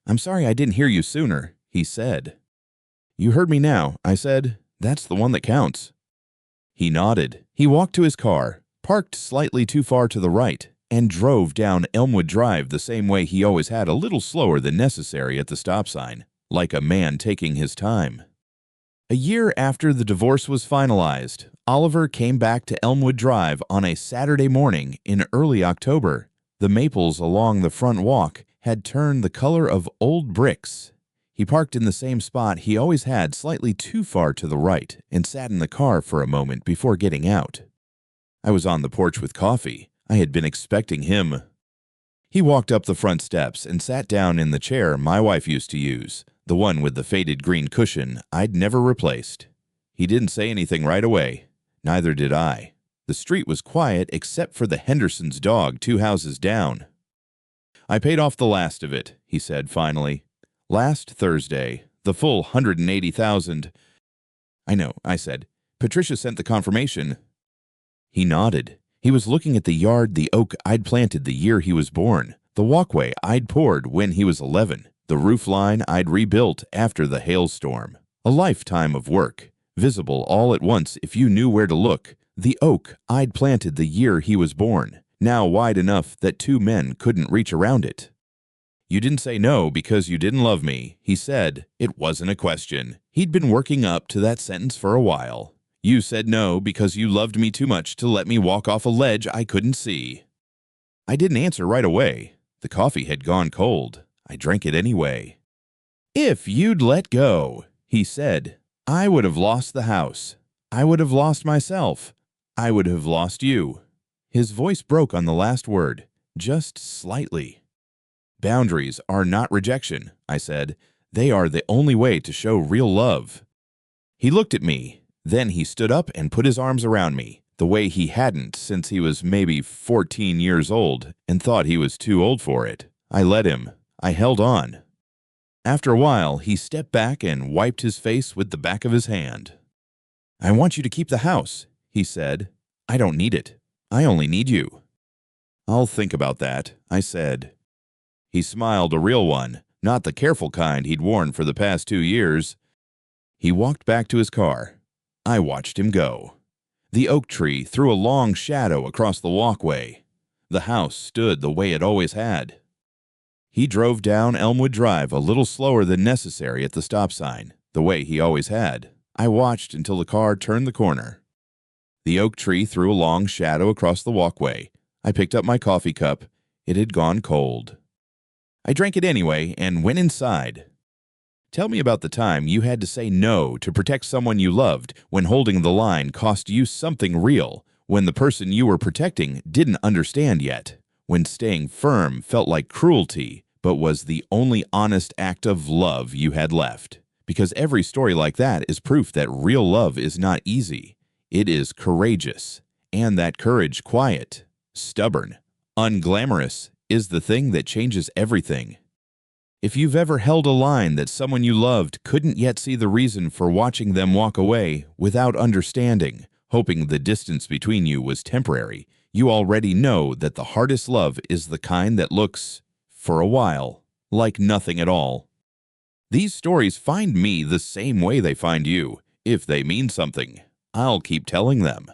"I'm sorry I didn't hear you sooner," he said. "You heard me now," I said. "That's the one that counts." He nodded. He walked to his car, parked slightly too far to the right, and drove down Elmwood Drive the same way he always had, a little slower than necessary at the stop sign, like a man taking his time. A year after the divorce was finalized, Oliver came back to Elmwood Drive on a Saturday morning in early October. The maples along the front walk had turned the color of old bricks. He parked in the same spot he always had, slightly too far to the right, and sat in the car for a moment before getting out. I was on the porch with coffee. I had been expecting him. He walked up the front steps and sat down in the chair my wife used to use, the one with the faded green cushion I'd never replaced. He didn't say anything right away. Neither did I. The street was quiet except for the Hendersons' dog 2 houses down. "I paid off the last of it," he said finally. "Last Thursday, the full $180,000. "I know," I said. "Patricia sent the confirmation." He nodded. He was looking at the yard, the oak I'd planted the year he was born, the walkway I'd poured when he was 11, the roof line I'd rebuilt after the hailstorm. A lifetime of work, visible all at once if you knew where to look. The oak I'd planted the year he was born, now wide enough that 2 men couldn't reach around it. "You didn't say no because you didn't love me," he said. It wasn't a question. He'd been working up to that sentence for a while. "You said no because you loved me too much to let me walk off a ledge I couldn't see." I didn't answer right away. The coffee had gone cold. I drank it anyway. "If you'd let go," he said, "I would have lost the house. I would have lost myself. I would have lost you." His voice broke on the last word, just slightly. "Boundaries are not rejection," I said. "They are the only way to show real love." He looked at me. Then he stood up and put his arms around me, the way he hadn't since he was maybe 14 years old and thought he was too old for it. I let him. I held on. After a while, he stepped back and wiped his face with the back of his hand. "I want you to keep the house," he said. "I don't need it. I only need you." "I'll think about that," I said. He smiled, a real one, not the careful kind he'd worn for the past 2 years. He walked back to his car. I watched him go. The oak tree threw a long shadow across the walkway. The house stood the way it always had. He drove down Elmwood Drive a little slower than necessary at the stop sign, the way he always had. I watched until the car turned the corner. The oak tree threw a long shadow across the walkway. I picked up my coffee cup. It had gone cold. I drank it anyway and went inside. "Tell me about the time you had to say no to protect someone you loved when holding the line cost you something real, when the person you were protecting didn't understand yet, when staying firm felt like cruelty but was the only honest act of love you had left. Because every story like that is proof that real love is not easy. It is courageous, and that courage quiet, stubborn, unglamorous, is the thing that changes everything. If you've ever held a line that someone you loved couldn't yet see the reason for watching them walk away without understanding, hoping the distance between you was temporary, you already know that the hardest love is the kind that looks, for a while, like nothing at all. These stories find me the same way they find you. If they mean something, I'll keep telling them.